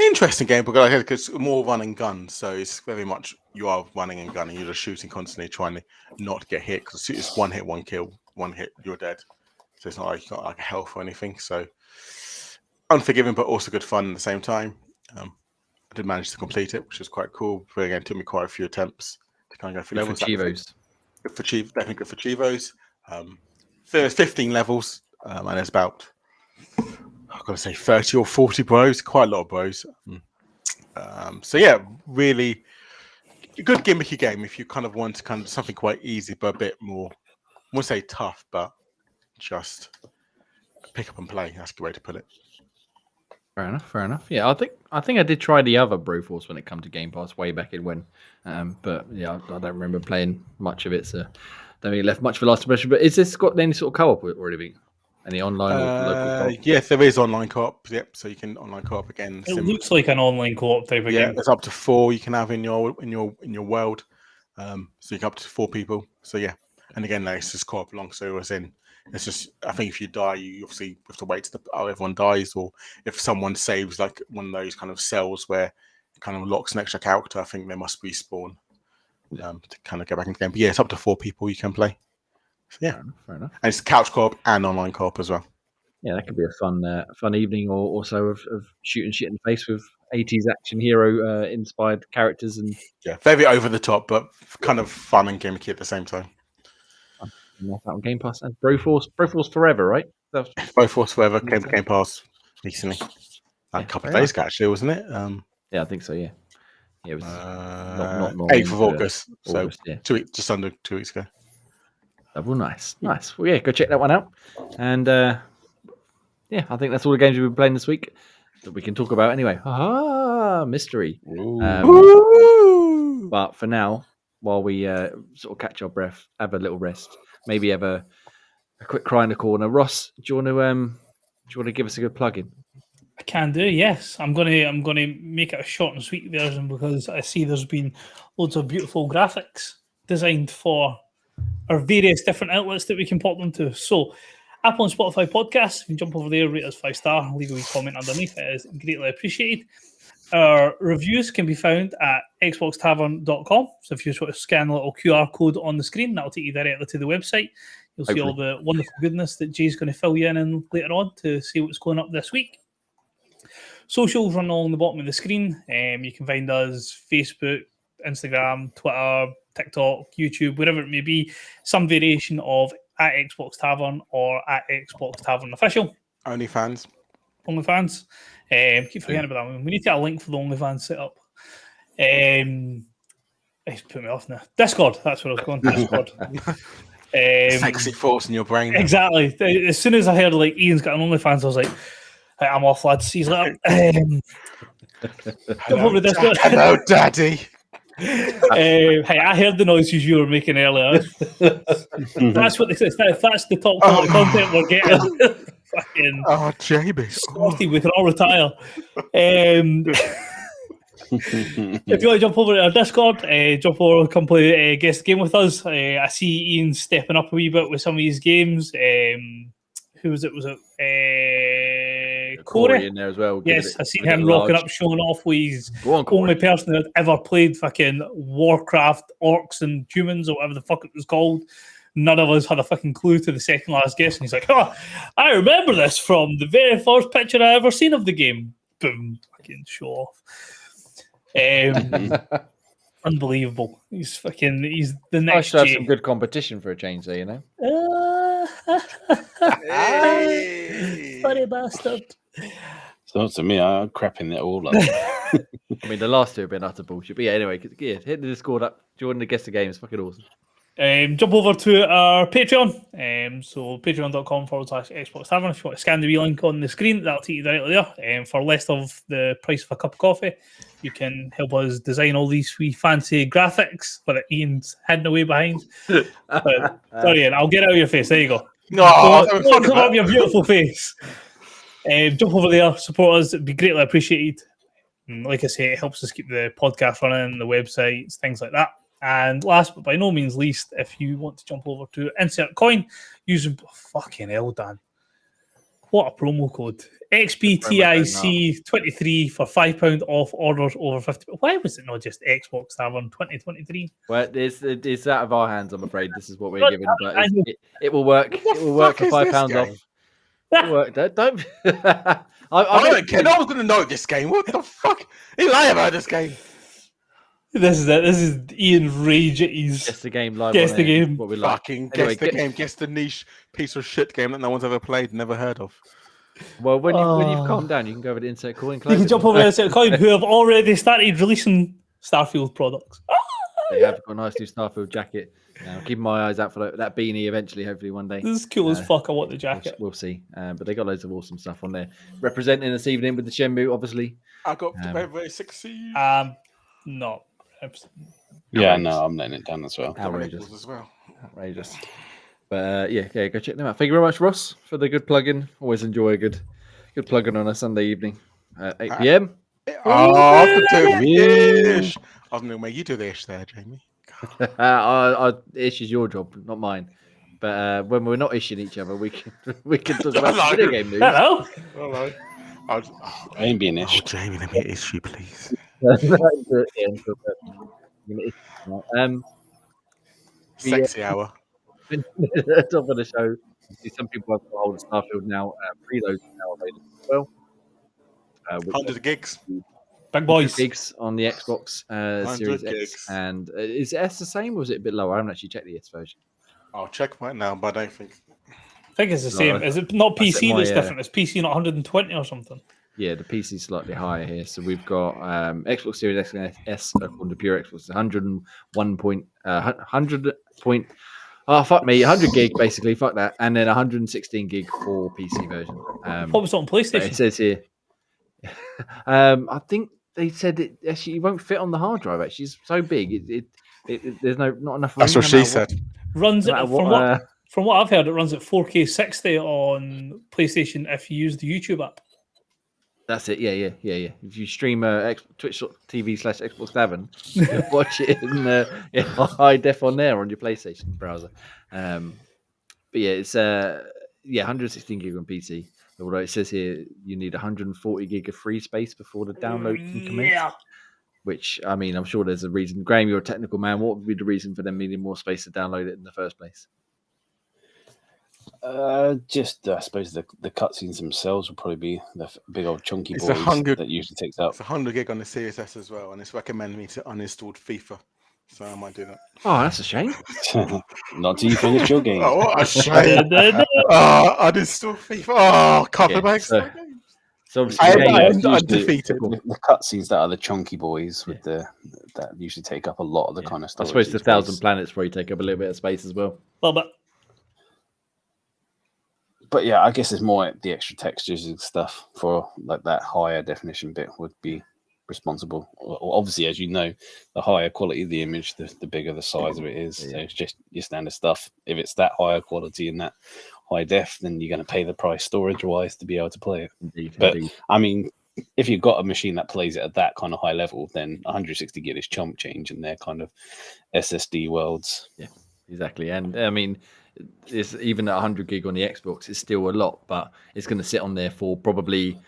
Interesting game, because it's more run and gun, so it's very much you are running and gunning, you're just shooting constantly, trying to not get hit, because it's one hit, one kill, one hit, you're dead. So it's not like you got like a health or anything. So unforgiving, but also good fun at the same time. I did manage to complete it, which was quite cool. But again, it took me quite a few attempts to kind of go through levels. Definitely good for Chivos. So there's 15 levels, and there's about, I've got to say, 30 or 40 bros, quite a lot of bros. So yeah, really good gimmicky game if you kind of want to kind of something quite easy, but a bit more, I won't say tough, but just pick up and play. That's a good way to put it. Fair enough. Yeah, I think I did try the other Broforce when it come to Game Pass way back in when, but yeah, I don't remember playing much of it, so don't think it left much for last impression. But is this got any sort of co-op or anything? Any online or local co-op? Yes, there is online co-op. Yep, so you can online co-op again. It looks like an online co-op type of game. Yeah, there's up to 4 you can have in your world. So you can up to 4 people. So yeah, and again, it's just co-op along. So it's just, I think if you die, you obviously have to wait till everyone dies, or if someone saves like one of those kind of cells where it kind of locks an extra character, I think they must respawn to kind of get back into the game. But yeah, it's up to 4 people you can play. So yeah, fair enough. And it's couch co-op and online co-op as well. Yeah, that could be a fun evening, or so of shooting shit in the face with 80s action hero inspired characters, and yeah, very over the top, but kind of fun and gimmicky at the same time. That on Game Pass. And Broforce Forever, right? Broforce Forever came to Game Pass recently, a couple of days ago, actually, wasn't it? Yeah, I think so. Yeah, it was not 8th of August, so yeah. 2 weeks, just under 2 weeks ago. Well, nice. Well, yeah, go check that one out. And yeah, I think that's all the games we've been playing this week that we can talk about anyway. Mystery. But for now, while we sort of catch our breath, have a little rest, maybe have a quick cry in the corner. Ross, do you want to give us a good plug-in? I can do, yes. I'm gonna make it a short and sweet version because I see there's been loads of beautiful graphics designed for our various different outlets that we can pop them to. So Apple and Spotify podcasts, you can jump over there, rate us 5-star, leave a wee comment underneath. It is greatly appreciated. Our reviews can be found at xboxtavern.com. So if you just want to scan a little QR code on the screen, that'll take you directly to the website. You'll see all the wonderful goodness that Jay's going to fill you in later on to see what's going up this week. Socials run along the bottom of the screen. You can find us Facebook, Instagram, Twitter, TikTok, YouTube, wherever it may be. Some variation of at Xbox Tavern or at Xbox Tavern Official. OnlyFans. Keep forgetting about that one. We need to get a link for the OnlyFans set up. He's put me off now. Discord, that's what I was going. Discord. Sexy thoughts in your brain. Exactly. As soon as I heard like Ian's got an OnlyFans, I was like, hey, I'm off, lads. He's like, Hello, Daddy. Hey, I heard the noises you were making earlier. That's what they said. If that's the top quality content we're getting. Fucking Jamie. Scotty, we can all retire. If you want to jump over to our Discord, jump over, come play guest the game with us. I see Ian stepping up a wee bit with some of these games. Who was it? Was it Corey in there as well? Yes, I seen him rocking up, showing off with his only person that ever played fucking Warcraft, Orcs and Humans, or whatever the fuck it was called. None of us had a fucking clue to the second last guess, and he's like, "Oh, I remember this from the very first picture I ever seen of the game." Boom, fucking show off. Unbelievable. He's the next. Nice to have some good competition for a change there, you know. Funny bastard. So to me, I'm crapping it all up. I mean, the last two have been utter bullshit. But yeah, anyway, hit the Discord up, join the guest the game. It's fucking awesome. Jump over to our Patreon. So patreon.com/Xbox Tavern. If you want to scan the wee link on the screen, that'll take you directly there. For less of the price of a cup of coffee, you can help us design all these wee fancy graphics that Ian's hiding away behind. Sorry, Ian, I'll get out of your face. There you go. No, come up your beautiful face. Jump over there, support us. It'd be greatly appreciated. And like I say, it helps us keep the podcast running, the websites, things like that. And last but by no means least, if you want to jump over to Insert Coin, using fucking hell, Dan. What a promo code. XBTIC23 for £5 off orders over 50. Why was it not just Xbox Tavern 2023? Well, it's out of our hands, I'm afraid. This is what we're given, but it will work. It will work for £5 off. It will work. Don't. I don't care. No one's going to know this game. What the fuck? You lie about this game. This is it. This is Ian Rage at his Guess the game live. Guess the game. What we like. Fucking guess the game. Guess the niche piece of shit game that no one's ever played, never heard of. Well, when you've calmed down, you can go over to Insert Coin. You can jump over to Insert Coin, who have already started releasing Starfield products. They have got a nice new Starfield jacket. Keep my eyes out for that beanie eventually, hopefully one day. This is cool as fuck. I want the jacket. We'll see. But they got loads of awesome stuff on there. Representing this evening with the Shenmue, obviously. I got very sexy. No. Yeah, no, I'm letting it down as well. Outrageous. As well. Outrageous. But yeah, go check them out. Thank you very much, Ross, for the good plug-in. Always enjoy a good plug-in on a Sunday evening at 8 p.m. After 2-ish. I was going to make you do the ish there, Jamie. Ish is your job, not mine. But when we're not ishing each other, we can talk about video game news. Hello. I ain't being ish. Oh, Jamie, let me ish you, please. Sexy hour. Top of the show. Some people have got hold of Starfield now. Preloads are now available as well. 100 gigs. Big boys. Gigs on the Xbox Series gigs. X. And is S the same or is it a bit lower? I haven't actually checked the S version. I'll check right now, but I don't think. I think it's the same. Is it not PC that's different? It's PC not 120 or something. Yeah, the PC is slightly higher here. So we've got Xbox Series X and S according to Pure Xbox, 100 gig basically. Fuck that, and then 116 gig for PC version. What was it on PlayStation? It says here. I think they said it actually won't fit on the hard drive. Actually, it's so big. There's not enough room. That's what she said. Runs it from what I've heard. It runs at 4K 60 on PlayStation if you use the YouTube app. That's it. Yeah. If you stream Twitch.tv/Xbox Tavern, you can watch it in high def on there on your PlayStation browser. But yeah, it's 116 gig on PC. Although it says here you need 140 gig of free space before the download can commence. Yeah. Which, I mean, I'm sure there's a reason. Graham, you're a technical man. What would be the reason for them needing more space to download it in the first place? Just I suppose the cutscenes themselves will probably be the big old chunky boys that usually takes up. It's 100 gig on the Series S as well, and it's recommending me to uninstall FIFA, so I might do that. Oh, that's a shame. Not till you finish your game. Oh, what a shame! Uninstall FIFA. Oh, couple of extra games. So I am usually undefeated. The cutscenes that are the chunky boys with that usually take up a lot of the kind of I storage. suppose the space. 1,000 planets probably take up a little bit of space as well. Well, but But yeah, I guess it's more the extra textures and stuff for like that higher definition bit would be responsible. Obviously, as you know, the higher quality of the image, the bigger the size of it is. Yeah. So it's just your standard stuff. If it's that higher quality and that high def, then you're going to pay the price storage wise to be able to play it. Indeed. I mean, if you've got a machine that plays it at that kind of high level, then 160 gig is chump change in their kind of SSD worlds. Yeah, exactly. And I mean, it's even at 100 gig on the Xbox, it's still a lot, but it's going to sit on there for probably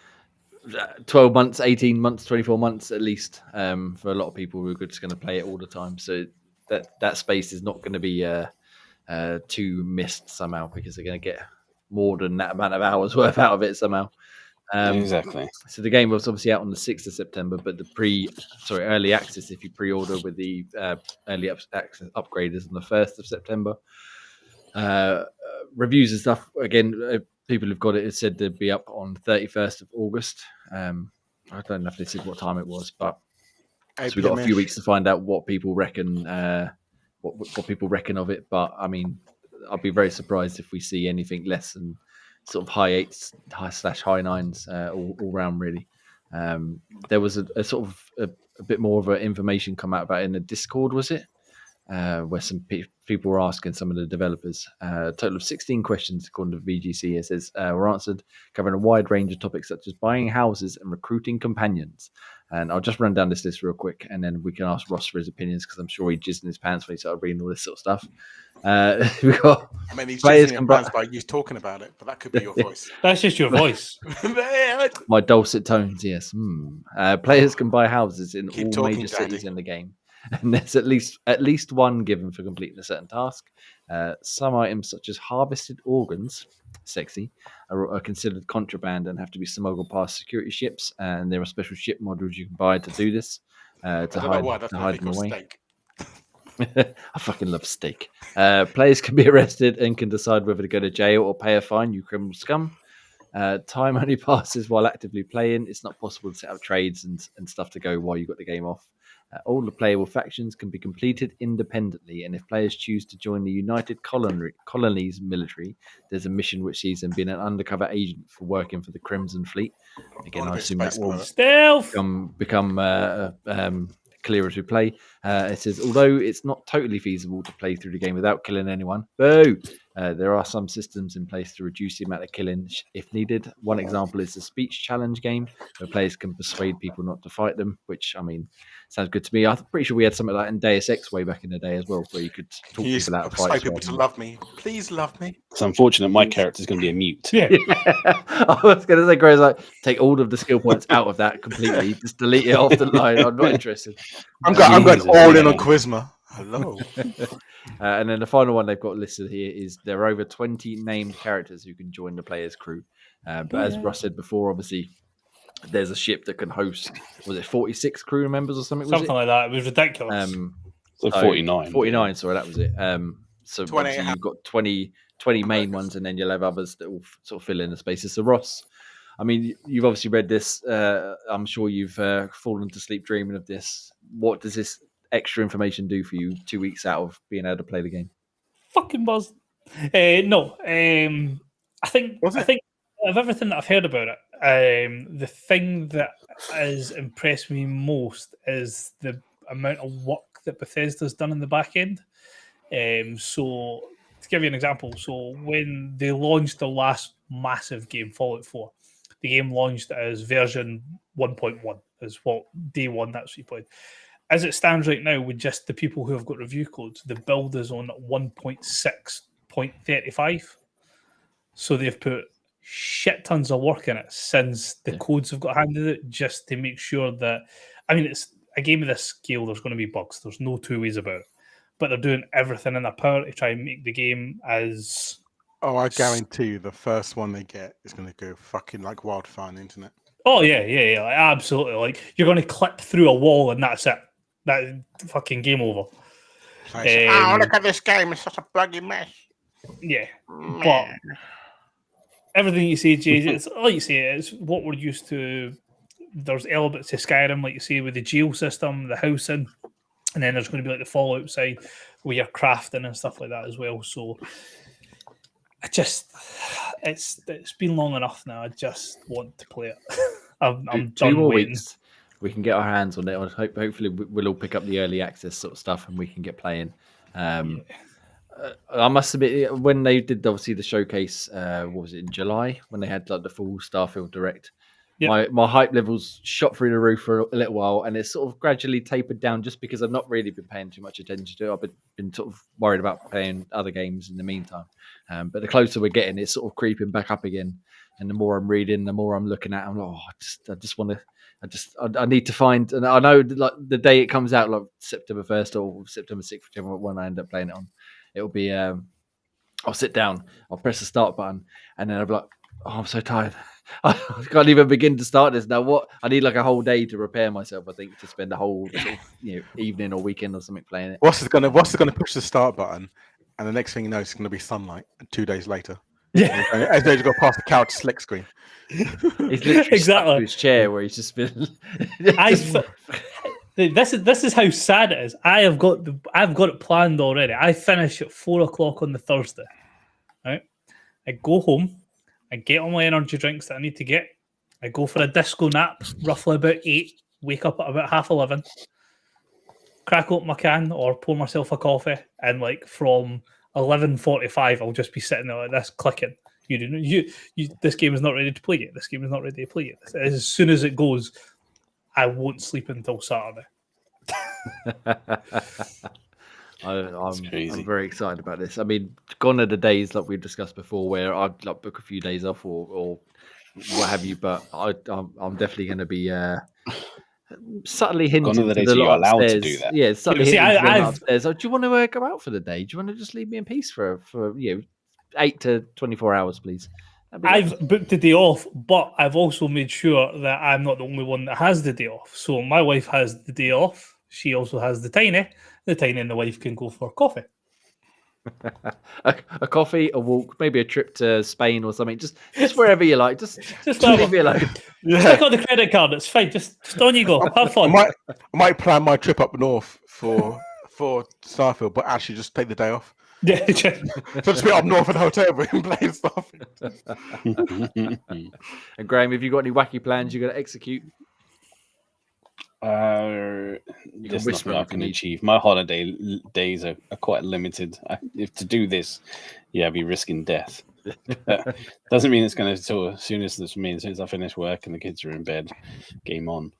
12 months, 18 months, 24 months at least, for a lot of people who are just going to play it all the time. So that space is not going to be too missed somehow, because they're going to get more than that amount of hours worth out of it somehow. Exactly. So the game was obviously out on the 6th of September, but the early access, if you pre-order with the early access upgrade, is on the 1st of September. Reviews and stuff, again, people who've got it said they'd be up on the 31st of August. I don't know if they said what time it was, but so we've got a few weeks to find out what people reckon what people reckon of it. But I mean, I'll be very surprised if we see anything less than sort of high 8s, high / high 9s all round, really. There was a sort of a bit more of information come out about it in the Discord, was it? Where some people were asking some of the developers. A total of 16 questions, according to VGC, it says, were answered, covering a wide range of topics such as buying houses and recruiting companions. And I'll just run down this list real quick, and then we can ask Ross for his opinions, because I'm sure he jizzed in his pants when he started reading all this sort of stuff. We've got he's jizzing in his pants by you talking about it, but that could be your voice. that's just your voice. My dulcet tones, yes. Players can buy houses in Keep all talking, major Daddy. cities in the game, and there's at least one given for completing a certain task. Some items, such as harvested organs, sexy, are considered contraband and have to be smuggled past security ships. And there are special ship modules you can buy to do this, to hide them away. Steak. I fucking love steak. Players can be arrested and can decide whether to go to jail or pay a fine, you criminal scum. Time only passes while actively playing. It's not possible to set up trades and stuff to go while you've got the game off. All the playable factions can be completed independently, and if players choose to join the United Colonies military, there's a mission which sees them being an undercover agent for working for the Crimson Fleet. Again, I assume that will Stealth. become clearer to play. It says, although it's not totally feasible to play through the game without killing anyone, there are some systems in place to reduce the amount of killing if needed. One example is the speech challenge game, where players can persuade people not to fight them, which, I mean, sounds good to me. I'm pretty sure we had something like that in Deus Ex way back in the day as well, where you could talk people out of fights. Persuade people to love me. Please love me. It's unfortunate my character's going to be a mute. Yeah. I was going to say, Grace, like, take all of the skill points out of that completely. Just delete it off the line. I'm not interested. I'm going all in on Charisma. Hello. And then the final one they've got listed here is there are over 20 named characters who can join the player's crew. But as Ross said before, obviously, there's a ship that can host, was it 46 crew members or something? Something like that. It was ridiculous. So 49. 49, sorry, that was it. So obviously you've got 20 main ones, and then you'll have others that will sort of fill in the spaces. So Ross, I mean, you've obviously read this. I'm sure you've fallen to sleep dreaming of this. What does this extra information do for you 2 weeks out of being able to play the game? Fucking buzz. No. I think of everything that I've heard about it, the thing that has impressed me most is the amount of work that Bethesda's done in the back end. So to give you an example, so when they launched the last massive game, Fallout 4, the game launched as version 1.1, is what day one that's what you played. As it stands right now, with just the people who have got review codes, the build is on 1.6.35. So they've put shit tons of work in it since the codes have got handed it, just to make sure that, I mean, it's a game of this scale, there's going to be bugs. There's no two ways about it. But they're doing everything in their power to try and make the game as... Oh, I guarantee you the first one they get is going to go fucking like wildfire on the internet. Oh, yeah, like, absolutely. Like, you're going to clip through a wall and that's it. That fucking game over. Oh, look at this game. It's such a buggy mess. Yeah. But everything you say, Jay, it's like you say, it's what we're used to. There's elements to Skyrim, like you say, with the geo system, the housing, and then there's going to be like the Fallout side where you're crafting and stuff like that as well. So it's been long enough now. I just want to play it. I'm done 2 more waiting. weeks. We can get our hands on it. Hopefully, we'll all pick up the early access sort of stuff, and we can get playing. I must admit, when they did obviously the showcase, what was it, in July, when they had like the full Starfield Direct, my hype levels shot through the roof for a little while, and it's sort of gradually tapered down just because I've not really been paying too much attention to it. I've been sort of worried about playing other games in the meantime. But the closer we're getting, it's sort of creeping back up again. And the more I'm reading, the more I'm looking at, I'm like, I just want to. I need to find, and I know like the day it comes out, like September 1st or September 6th, whichever one I end up playing it on, it'll be. I'll sit down, I'll press the start button, and then I'll be like, oh, I'm so tired. I can't even begin to start this now. What I need like a whole day to repair myself. I think to spend a whole sort of, evening or weekend or something playing it. What's gonna push the start button, and the next thing you know, it's gonna be sunlight. 2 days later, as they go past the couch slick screen. He's literally stuck to his chair where he's just been. This is how sad it is. I've got it planned already. I finish at 4:00 on the Thursday. Right, I go home. I get all my energy drinks that I need to get. I go for a disco nap, roughly about 8. Wake up at about 11:30. Crack open my can or pour myself a coffee, and like from 11:45, I'll just be sitting there like this, clicking. This game is not ready to play yet. This game is not ready to play yet. As soon as it goes, I won't sleep until Saturday. I'm very excited about this. I mean, gone are the days like we've discussed before where I'd like book a few days off or what have you, but I'm definitely going to be subtly hinting gone are the days to the you're lot allowed upstairs. to do that. Yeah, subtly hinting to the lot upstairs. Oh, do you want to go out for the day? Do you want to just leave me in peace for 8 to 24 hours, please? I've booked the day off, but I've also made sure that I'm not the only one that has the day off. So my wife has the day off. She also has the tiny. The tiny and the wife can go for coffee. a coffee, a walk, maybe a trip to Spain or something. Just wherever you like. Just leave me alone. Check on the credit card. It's fine. Just on you go. Have fun. I might plan my trip up north for Starfield, but actually just take the day off. Yeah, so just be up north in the hotel room playing Starfield. And Graham, have you got any wacky plans you're going to execute? There's nothing I can achieve. My holiday days are quite limited. If to do this, I'd be risking death. Doesn't mean it's going to. So as soon as I finish work and the kids are in bed, game on.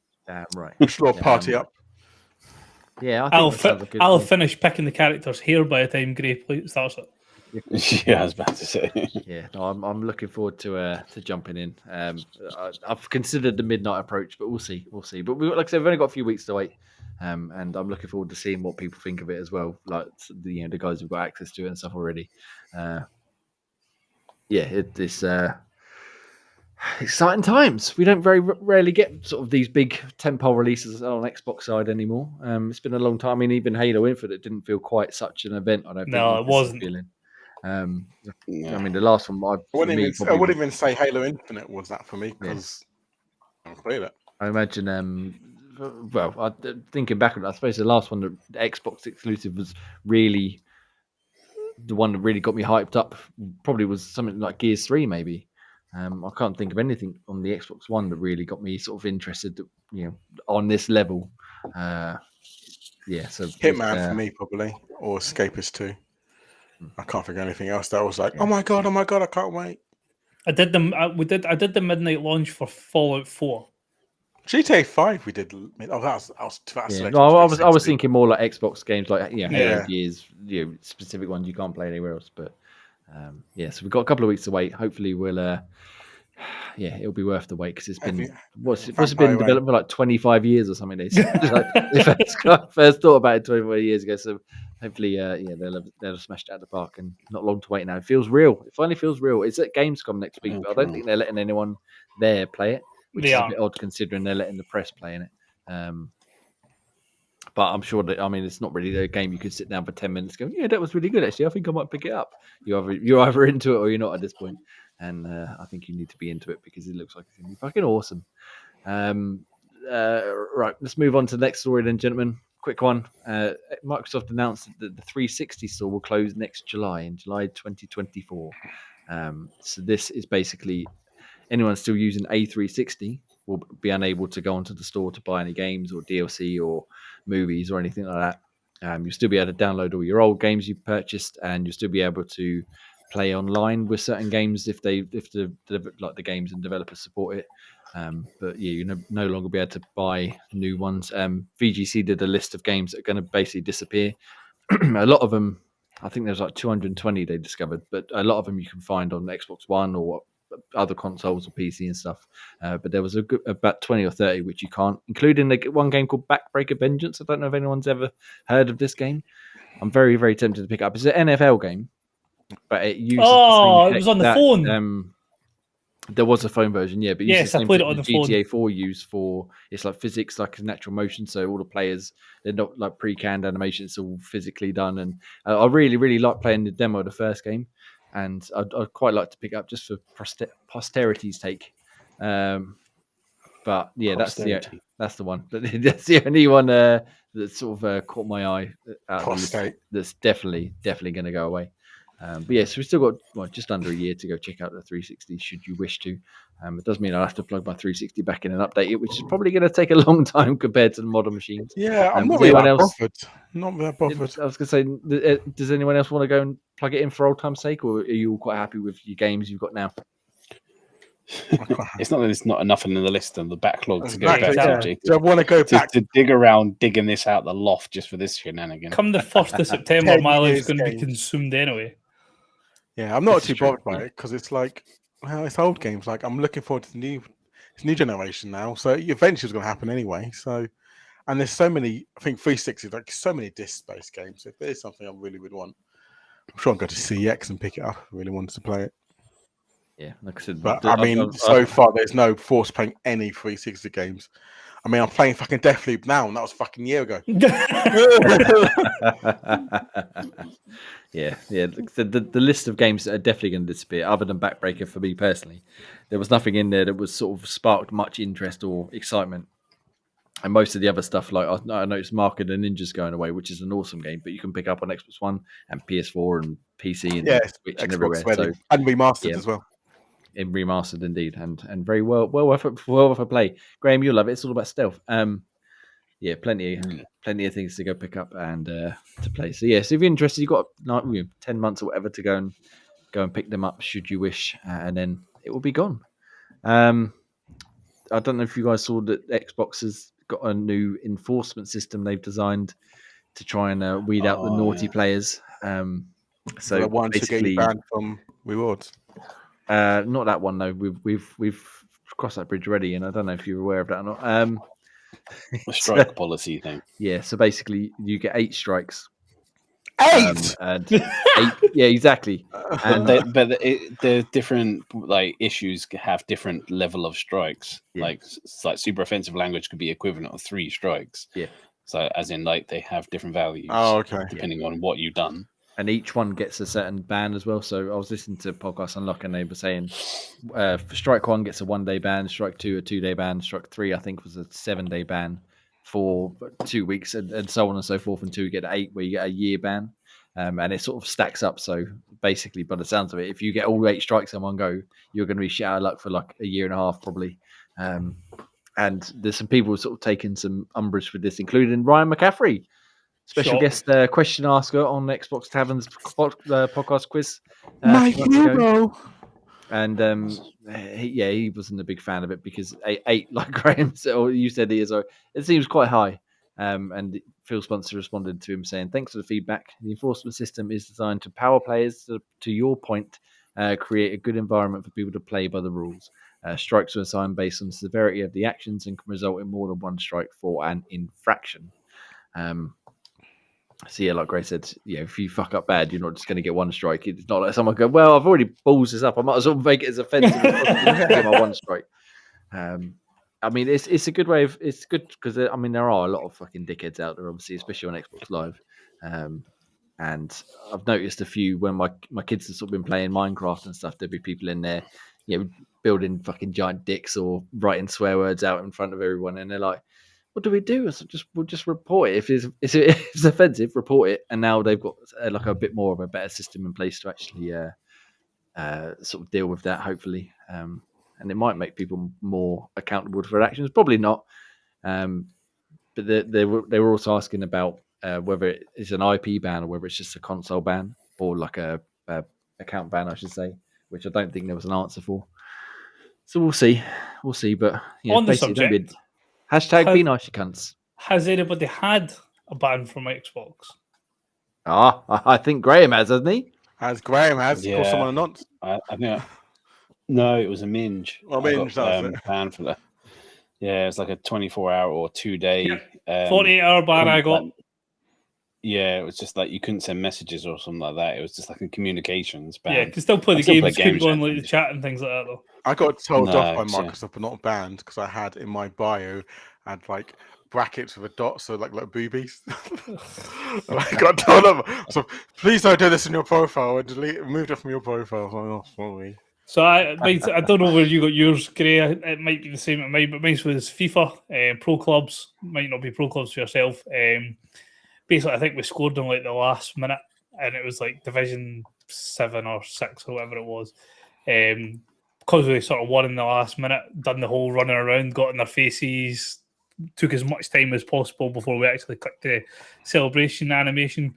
Right. Party up. Yeah, I'll finish picking the character's hair by the time Gray starts it. Yeah, I was about to say. Yeah, no, I'm looking forward to jumping in. I've considered the midnight approach, but we'll see. But like I said, we've only got a few weeks to wait, and I'm looking forward to seeing what people think of it as well. Like the guys who've got access to it and stuff already. It's exciting times. We don't very rarely get sort of these big tentpole releases on Xbox side anymore. It's been a long time. I mean, even Halo Infinite didn't feel quite such an event. I don't think. No, it wasn't. I mean, the last one I wouldn't even say Halo Infinite was that for me because I haven't played it. I imagine. Thinking back on it, I suppose the last one, the Xbox exclusive, was really the one that really got me hyped up. Probably was something like Gears 3, maybe. I can't think of anything on the Xbox One that really got me sort of interested, on this level. So Hitman for me probably, or Escapist 2. I can't think of anything else that was like, oh my god, I can't wait. I did the midnight launch for Fallout 4. GTA 5 we did. Oh, that was I was thinking more like Xbox games, like Halo Gears, specific ones you can't play anywhere else. But so we've got a couple of weeks to wait. Hopefully we'll it'll be worth the wait because it's been what's it been developed for like 25 years or something. They first thought about it 25 years ago. So hopefully they'll have smashed it out of the park and not long to wait now. It feels real. It finally feels real. It's at Gamescom next week, but I don't think they're letting anyone there play it, which is a bit odd considering they're letting the press play in it. But I'm sure that, it's not really a game you could sit down for 10 minutes and go, yeah, that was really good, actually. I think I might pick it up. You're either into it or you're not at this point. and I think you need to be into it because it looks like it's going to be fucking awesome. Right, let's move on to the next story then, gentlemen. Quick one. Microsoft announced that the 360 store will close next July, in July 2024. So this is basically anyone still using A360 will be unable to go onto the store to buy any games or DLC or movies or anything like that. You'll still be able to download all your old games you've purchased, and you'll still be able to play online with certain games if the games and developers support it. But yeah, you no longer be able to buy new ones. VGC did a list of games that are going to basically disappear. A lot of them, I think there's like 220 they discovered, but a lot of them you can find on Xbox One or other consoles or PC and stuff. But there was about 20 or 30 which you can't, including one game called Backbreaker Vengeance. I don't know if anyone's ever heard of this game. I'm very, very tempted to pick up. It's an NFL game, but it uses it was on the phone. There was a phone version, yeah, but yes, I played it on the GTA phone. 4 used for, it's like physics, like natural motion. So all the players, they're not like pre-canned animation; it's all physically done. And I really, really like playing the demo of the first game, and I'd quite like to pick up just for posterity's sake. But yeah, that's the one. That's the only one that sort of caught my eye. That's definitely going to go away. But yeah, so we've still got just under a year to go check out the 360 should you wish to. It does mean I'll have to plug my 360 back in and update it, which is probably going to take a long time compared to the modern machines. Yeah, I'm not really bothered. Not that bothered. I was going to say, does anyone else want to go and plug it in for old time's sake, or are you all quite happy with your games you've got now? It's not that it's not enough in the list and the backlog to go back to. So I want to go back to dig around digging this out the loft just for this shenanigan. Come the 1st of September, my life's going to be consumed anyway. Yeah, I'm not too bothered by it because it's like, well, it's old games. Like I'm looking forward to the new generation now. So eventually it's going to happen anyway. So, and there's so many. I think 360 like so many disc-based games. So if there's something I really would want, I'm sure I'll go to CX and pick it up. If I really wanted to play it. Yeah, like I said, but I mean, so far there's no force playing any 360 games. I mean, I'm playing fucking Deathloop now, and that was fucking a year ago. Yeah. The list of games that are definitely going to disappear, other than Backbreaker for me personally, there was nothing in there that was sort of sparked much interest or excitement. And most of the other stuff, like I noticed Mark and the Ninja's going away, which is an awesome game, but you can pick up on Xbox One and PS4 and PC and Switch and everywhere. So, and remastered as well. In remastered indeed, and very well worth a play. Graham, you'll love it. It's all about stealth. Plenty of things to go pick up and to play. So so if you're interested, you've got 10 months or whatever to go and pick them up should you wish, and then it will be gone. I don't know if you guys saw that Xbox has got a new enforcement system they've designed to try and weed out the naughty players. So the ones who get banned from rewards. Not that one though. We've crossed that bridge already, and I don't know if you're aware of that or not. The strike policy thing. Yeah, so basically you get 8 strikes. 8? And 8, yeah, exactly. And the different issues have different level of strikes. Yeah. Like super offensive language could be equivalent of 3 strikes. Yeah. So as in they have different values. Oh, okay. Depending on what you've done. And each one gets a certain ban as well. So I was listening to Podcast Unlock, and they were saying for strike 1 gets a 1-day ban, strike 2 a 2-day ban, strike 3 I think was a 7-day ban for 2 weeks, and so on and so forth until you get 8, where you get a year ban. And it sort of stacks up. So basically, by the sounds of it, if you get all 8 strikes in one go, you're going to be shit out of luck for like a year and a half probably. And there's some people sort of taking some umbrage with this, including Ryan McCaffrey. Special guest question asker on Xbox Tavern's podcast quiz. My hero. And he wasn't a big fan of it because 8 like Graham or you said he is. It seems quite high. And Phil Spencer responded to him saying, "Thanks for the feedback. The enforcement system is designed to power players to your point, create a good environment for people to play by the rules. Strikes are assigned based on the severity of the actions and can result in more than 1 strike for an infraction." So yeah, like Grace said, if you fuck up bad, you're not just going to get 1 strike. It's not like someone go, "Well, I've already balls this up. I might as well make it as offensive as possible to get my 1 strike." I mean, it's a good way of it's good because there are a lot of fucking dickheads out there, obviously, especially on Xbox Live. And I've noticed a few when my kids have sort of been playing Minecraft and stuff. There'll be people in there, building fucking giant dicks or writing swear words out in front of everyone, and they're like, "What do we do?" So we'll just report it if it's offensive, report it. And now they've got like a bit more of a better system in place to actually sort of deal with that, hopefully. And it might make people more accountable for their actions. Probably not. But they were also asking about whether it's an IP ban or whether it's just a console ban or like a account ban, I should say, which I don't think there was an answer for. So we'll see. But on the subject, hashtag be nice, you cunts. Has anybody had a ban from Xbox? I think Graham has, hasn't he? As Graham has, Yeah. or someone not. I think no, it was a minge. Well, minge, that was it. Ban for that. Yeah, it's like a 24-hour or 2-day. 48-hour ban I got. Yeah, it was just like you couldn't send messages or something like that. It was just like a communications ban. Yeah, you can still play the games, couldn't go on like the chat and things like that though. I got told off by Microsoft, but not banned, because I had in my bio had like brackets with a dot, so like boobies. And I got told off. So please don't do this in your profile. And removed it from your profile. So, oh, sorry. So I don't know where you got yours, Gray. It might be the same at mine, but mine was FIFA. Pro clubs might not be pro clubs for yourself. Basically, I think we scored in like the last minute, and it was like Division 7 or 6 or whatever it was. Because we sort of won in the last minute, done the whole running around, got in their faces, took as much time as possible before we actually clicked the celebration animation.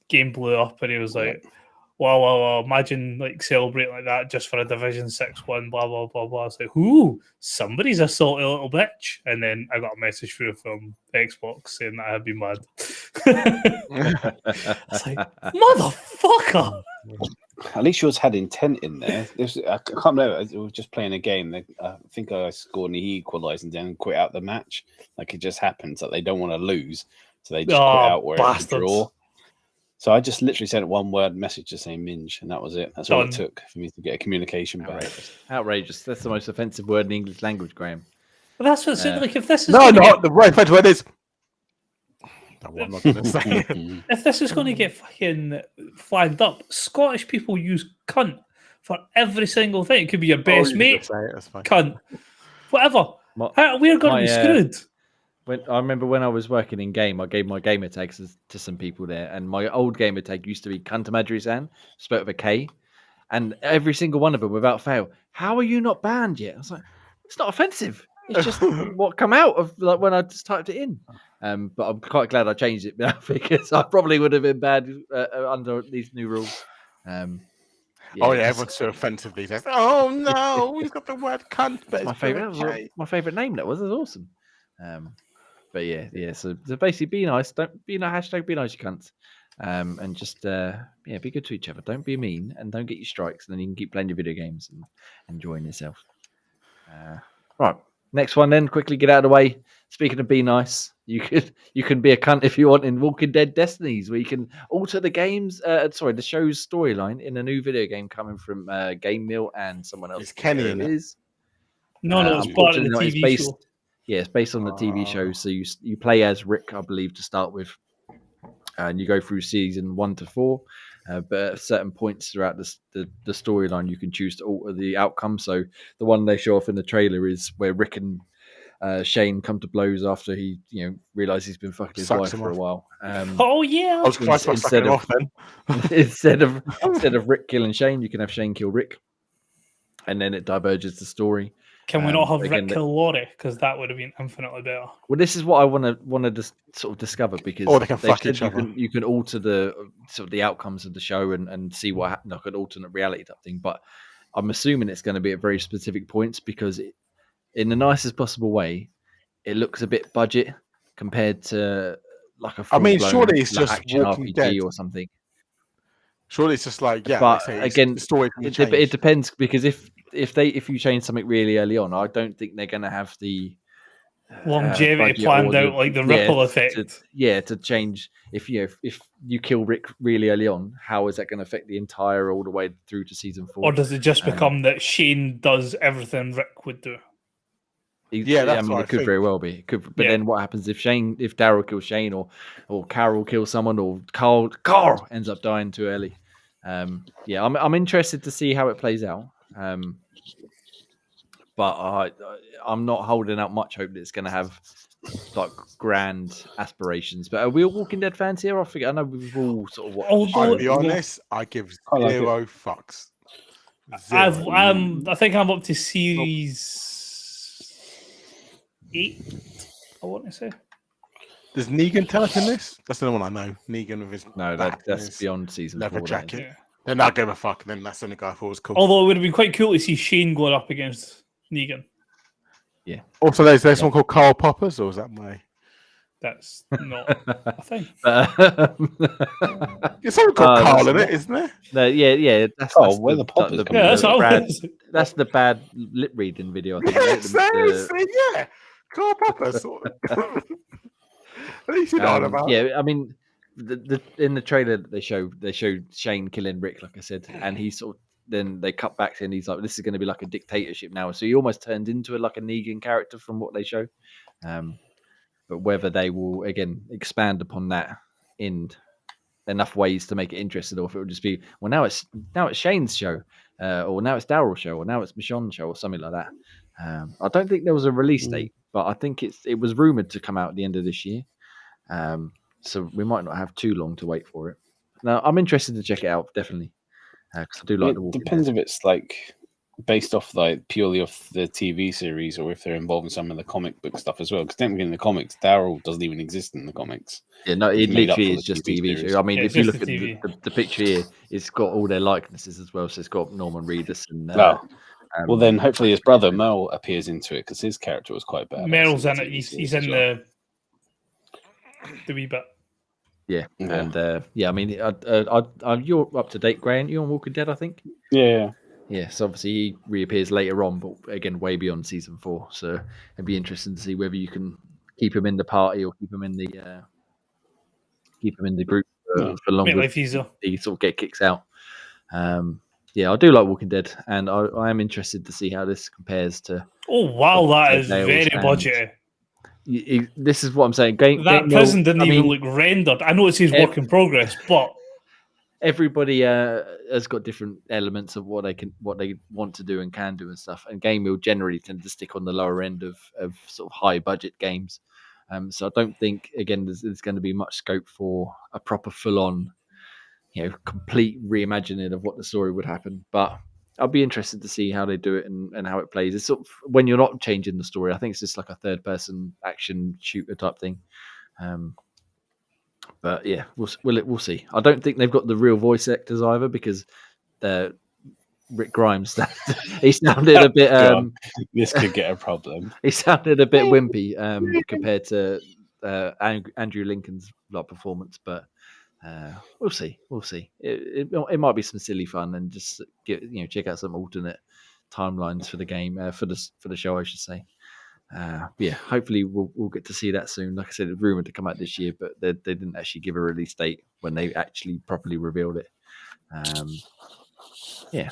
Game blew up, and he was like, wow, imagine like celebrating like that just for a Division 6 win, blah, blah, blah, blah. It's like, ooh, somebody's a salty little bitch. And then I got a message through from Xbox saying that I had been mad. It's like, motherfucker! At least yours had intent in there. I can't remember. We were just playing a game. I think I scored and he equalised and then quit out the match. Like it just happens that they don't want to lose. So they just quit out where it's a draw. So I just literally sent one word message to say minge, and that was it. That's all it took for me to get a communication back. Outrageous. That's the most offensive word in the English language, Graham. Well, that's what's like. If this is the right offensive word is. I'm not going to say. If this is going to get fucking flagged up, Scottish people use cunt for every single thing. It could be your best mate, cunt, whatever. We're going to be screwed. I remember when I was working in game, I gave my gamer tags to some people there, and my old gamer tag used to be Cuntamadri-san, spelled with a K, and every single one of them, without fail, how are you not banned yet? I was like, it's not offensive. It's just what come out of like when I just typed it in. But I'm quite glad I changed it now because I probably would have been banned under these new rules. Everyone's so offensive these days. Oh no, we've got the word cunt. But my favorite name. That was awesome. But yeah. So basically, be nice. Don't be hashtag be nice, you cunts. And just be good to each other. Don't be mean and don't get your strikes. And then you can keep playing your video games and enjoying yourself. Right, next one then. Quickly get out of the way. Speaking of be nice, you can be a cunt if you want in Walking Dead Destinies, where you can alter the the show's storyline in a new video game coming from Game Mill and someone else. Is Kenny in it? No, it's part of the TV show. Yeah, it's based on the TV show. So you play as Rick, I believe, to start with, and you go through season 1 to 4. But at certain points throughout the storyline, you can choose to alter the outcome. So the one they show off in the trailer is where Rick and Shane come to blows after he, realizes he's been fucking his wife for a while. I was quite sucking off then. instead of Rick killing Shane, you can have Shane kill Rick, and then it diverges the story. Can we not have Rick kill Laurie? Because that would have been infinitely better. Well, this is what I want to sort of discover, because they can fuck each other. You can alter the sort of the outcomes of the show and see what happened, like an alternate reality type thing. But I'm assuming it's going to be at very specific points, because in the nicest possible way, it looks a bit budget compared to like a. Surely it's just action Walking RPG Dead or something. Surely it's just like But again, the story it depends, because if you change something really early on, I don't think they're going to have the longevity planned out, like the ripple effect. To change if you kill Rick really early on, how is that going to affect the entire all the way through to season 4? Or does it just become that Shane does everything Rick would do? That's what it could very well be. It could, but then what happens if Daryl kills Shane, or Carol kills someone, or Carl ends up dying too early? I'm interested to see how it plays out. But I'm not holding out much hope that it's going to have like grand aspirations. But are we all Walking Dead fans here? I know we've all sort of watched. I'll be honest, I give zero fucks. Zero. I think I'm up to series 8. I want to say. Does Negan turn up in this? That's the one I know. Negan with his that's beyond season leather 4. jacket. Yeah. Then I give a fuck. Then that's the only guy I thought was cool. Although it would have been quite cool to see Shane going up against Negan. Yeah. Also, there's someone called Carl Poppers, or is that my? That's not a thing. There's someone called Carl in it, isn't there? No, yeah. That's where the Poppers come that's the bad lip reading video. I think. Yeah, Carl Poppers. At least you know what about. Yeah, I mean, in the trailer they showed Shane killing Rick, like I said, and he sort of then they cut back and he's like, this is going to be like a dictatorship now. So he almost turned into a Negan character from what they show. But whether they will again expand upon that in enough ways to make it interesting, or if it will just be now it's Shane's show, or now it's Daryl's show, or now it's Michonne's show, or something like that. I don't think there was a release date, but I think it was rumored to come out at the end of this year. So we might not have too long to wait for it. Now I'm interested to check it out, definitely, because I do like The Walking Dead. Depends if it's like based off purely off the TV series, or if they're involved in some of the comic book stuff as well. Because technically in the comics, Daryl doesn't even exist in the comics. Yeah, no, it literally is just TV show. I mean, if you look at the picture here, it's got all their likenesses as well. So it's got Norman Reedus and. Well, then hopefully his brother Mel appears into it, because his character was quite bad. Mel's in it. He's in the wee bit. Yeah, and I mean, you're up to date, Grant. You're on Walking Dead, I think. Yeah. Yeah, so obviously he reappears later on, but again, way beyond season 4. So it'd be interesting to see whether you can keep him in the party or keep him in the group for longer. He sort of get kicks out. I do like Walking Dead, and I am interested to see how this compares to. Oh wow, that is very budgety. This is what I'm saying. That prison didn't even look rendered. I know it says work in progress, but everybody has got different elements of what they want to do and can do and stuff. And Game will generally tend to stick on the lower end of sort of high budget games. So I don't think again there's going to be much scope for a proper full on, complete reimagining of what the story would happen. But I'll be interested to see how they do it and how it plays. It's sort of when you're not changing the story. I think it's just like a third person action shooter type thing. But yeah, we'll see. I don't think they've got the real voice actors either, because Rick Grimes, he sounded a bit. This could get a problem. He sounded a bit wimpy compared to Andrew Lincoln's performance, but we'll see. We'll see. It might be some silly fun, and just check out some alternate timelines for the game, for the show, I should say. Hopefully we'll get to see that soon. Like I said, it's rumored to come out this year, but they didn't actually give a release date when they actually properly revealed it.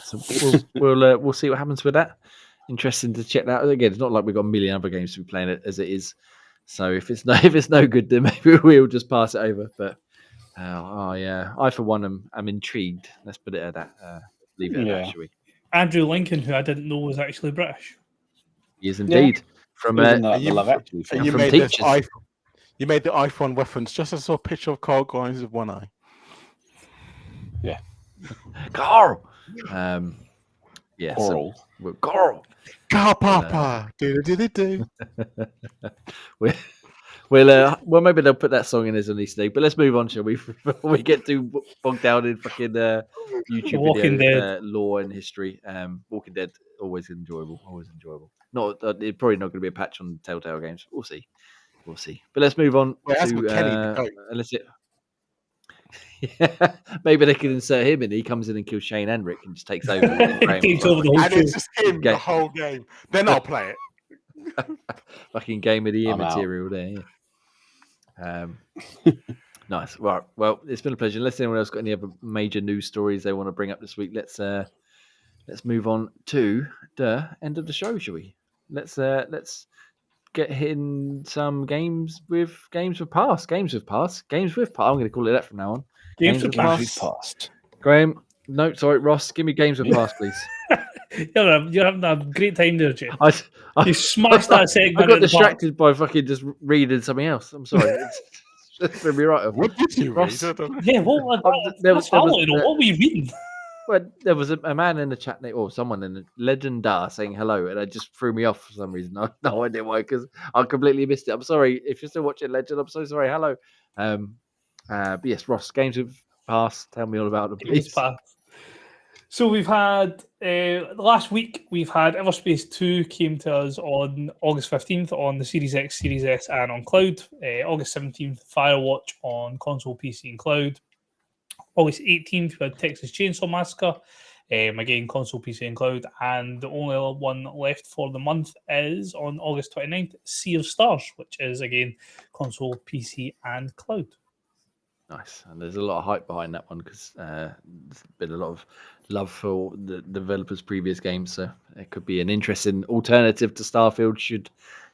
So we'll see what happens with that. Interesting to check that out. Again, it's not like we've got a million other games to be playing it as it is. So if it's no good, then maybe we'll just pass it over. But I for one am intrigued. Let's put it at that. Leave it at that, shall we? Andrew Lincoln, who I didn't know was actually British. He is indeed. Yeah. From Love Actually. You made the iPhone reference just as I saw a picture of Carl Grimes with one eye. Yeah. Carl. Carl. Carl. Carl Papa. Do. Well, maybe they'll put that song in as a release date. But let's move on, shall we? Before we get too bogged down in fucking YouTube video lore and history. Walking Dead, always enjoyable. Not it's probably not going to be a patch on Telltale games. We'll see. But let's move on to unless it. Maybe they can insert him and he comes in and kills Shane and Rick and just takes over. Takes over the whole and it's just him the whole game. Then I'll play it. Fucking game of the year material there. Yeah. Nice. Right. Well, it's been a pleasure. Unless anyone else got any other major news stories they want to bring up this week, let's move on to the end of the show, shall we? Let's get hitting some games with Pass. I'm going to call it that from now on. Games with Past. Graham, no, sorry, Ross, give me Games with Pass, please. You're having a great time there, Jay. You smashed that segment. I got distracted by fucking just reading something else. I'm sorry. It's going to be right. What did you Ross? read? Yeah, what were you reading? Well, there was a man in the chat, or someone in the Legendar saying hello, and it just threw me off for some reason. I have no idea why, because I completely missed it. I'm sorry. If you're still watching Legend, I'm so sorry. Hello. But yes, Ross, Games with Pass. Tell me all about them, please. So we've had last week. We've had Everspace 2 came to us on August 15th on the Series X, Series S, and on cloud. August 17th, Firewatch on console, PC, and cloud. August 18th, we had Texas Chainsaw Massacre. Again, console, PC, and cloud. And the only other one left for the month is on August 29th, Sea of Stars, which is again console, PC, and cloud. Nice, and there's a lot of hype behind that one because there's been a lot of love for the developers' previous games, so it could be an interesting alternative to Starfield. Should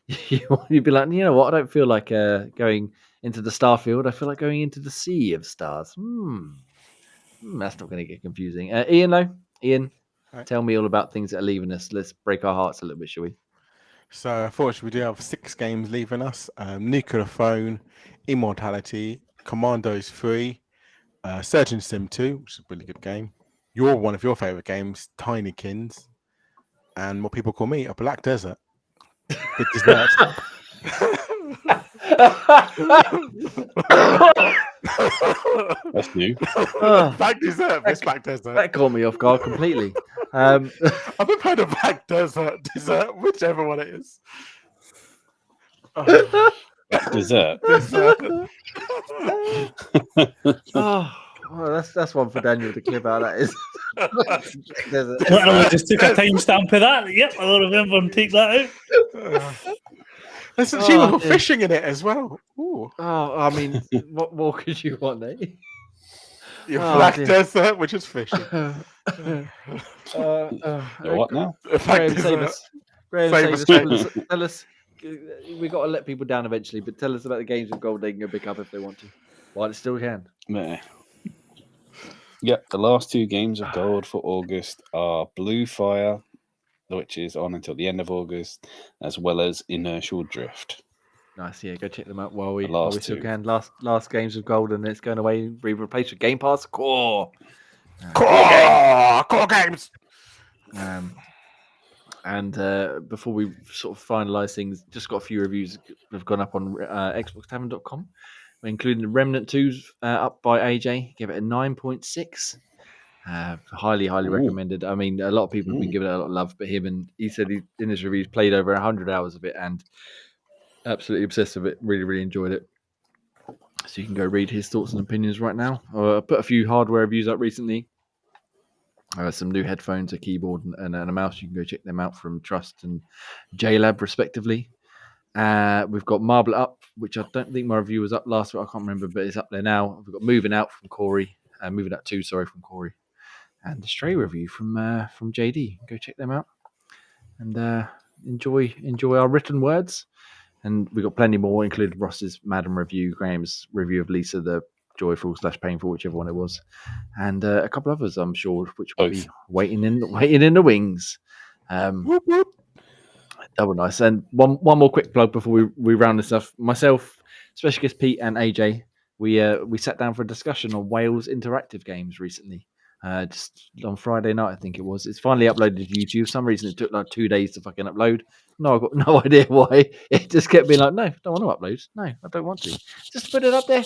you be like, you know what, I don't feel like going into the Starfield. I feel like going into the Sea of Stars. That's not going to get confusing. Ian, though, tell me all about things that are leaving us. Let's break our hearts a little bit, shall we? So, unfortunately, we do have 6 games leaving us: Nuclear Phone, Immortality, Commandos 3, Surgeon Sim 2, which is a really good game. One of your favorite games, Tinykins, and what people call me, a Black Desert. Good dessert. That's new. Black Desert. Black Desert. That caught me off guard completely. I've been playing a Black Desert, whichever one it is. Dessert. Well, that's one for Daniel to clip out. That is. I just took a timestamp of that. Yep, I'll remember and take that out. There's achievable fishing in it as well. Ooh. I mean, what more could you want, eh? Your Black Desert, which is fishing. What now? Graham, save us. Tell us. We got to let people down eventually, but tell us about the games of gold they can go pick up if they want to, while it still can. Yeah, the last 2 games of gold for August are Blue Fire, which is on until the end of August, as well as Inertial Drift. Nice, yeah. Go check them out while we still 2. can. Last games of gold, and it's going away. Be replaced with Game Pass Core games. And before we sort of finalise things, just got a few reviews that have gone up on xboxtavern.com. We're including the Remnant 2's up by AJ. Give it a 9.6. Highly recommended. I mean, a lot of people have been giving it a lot of love, but he said he, in his reviews, played over 100 hours of it and absolutely obsessed with it. Really enjoyed it. So you can go read his thoughts and opinions right now. I put a few hardware reviews up recently. Some new headphones, a keyboard, and a mouse. You can go check them out from Trust and JLab, respectively. We've got Marble Up, which I don't think my review was up last week. I can't remember, but it's up there now. We've got Moving Out from Corey. Moving Out 2, from Corey. And the Stray review from JD. Go check them out. And enjoy our written words. And we've got plenty more, including Ross's Madam review, Graham's review of Lisa, the joyful/painful, whichever one it was, and a couple others, I'm sure, which will be waiting in the wings. Double nice. And one more quick plug before we round this off. Myself, special guest Pete, and AJ, we sat down for a discussion on Wales interactive games recently. Just on Friday night, I think it was. It's finally uploaded to YouTube. For some reason, it took like 2 days to fucking upload. No, I've got no idea why. It just kept being like, no, I don't want to upload. No, I don't want to. Just put it up there.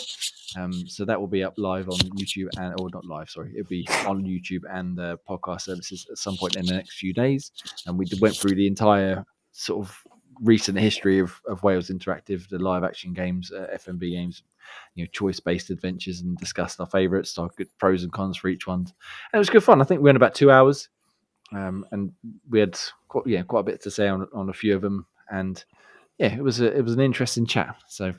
So that will be up live on YouTube or not live, sorry. It'll be on YouTube and podcast services at some point in the next few days. And we went through the entire sort of recent history of Wales Interactive, the live action games, FMV games, choice-based adventures, and discussed our favourites, our good pros and cons for each one. And it was good fun. I think we went about 2 hours, and we had quite a bit to say on a few of them. And yeah, it was an interesting chat. So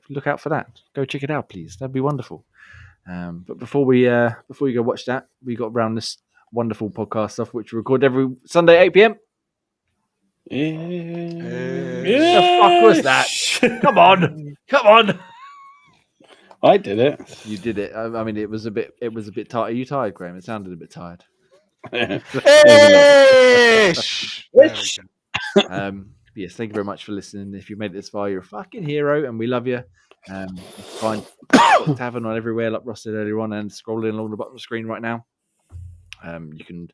look out for that. Go check it out, please. That'd be wonderful. But before you go watch that, we got around this wonderful podcast stuff, which we record every Sunday 8 p.m. The fuck was that? Come on. I did it. You did it. I mean, it was a bit tired. Are you tired, Graham? It sounded a bit tired. Ish! Yes, thank you very much for listening. If you made it this far, you're a fucking hero, and we love you. You can find Tavern on everywhere, like Ross said earlier on, and scrolling along the bottom of the screen right now. You can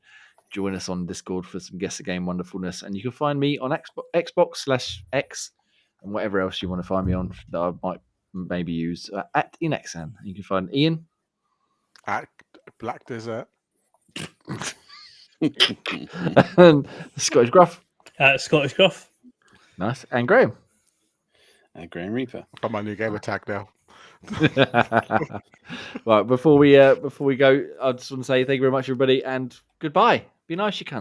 join us on Discord for some Guess the Game wonderfulness, and you can find me on Xbox/X and whatever else you want to find me on that I might maybe use at Inexan. You can find Ian at Black Desert. and Scottish Gruff. Scottish Gruff. Nice. And Graham. Graham Reaper. Got my new gamer tag now. Right, before we go, I just want to say thank you very much, everybody, and goodbye. Be nice, you cunts.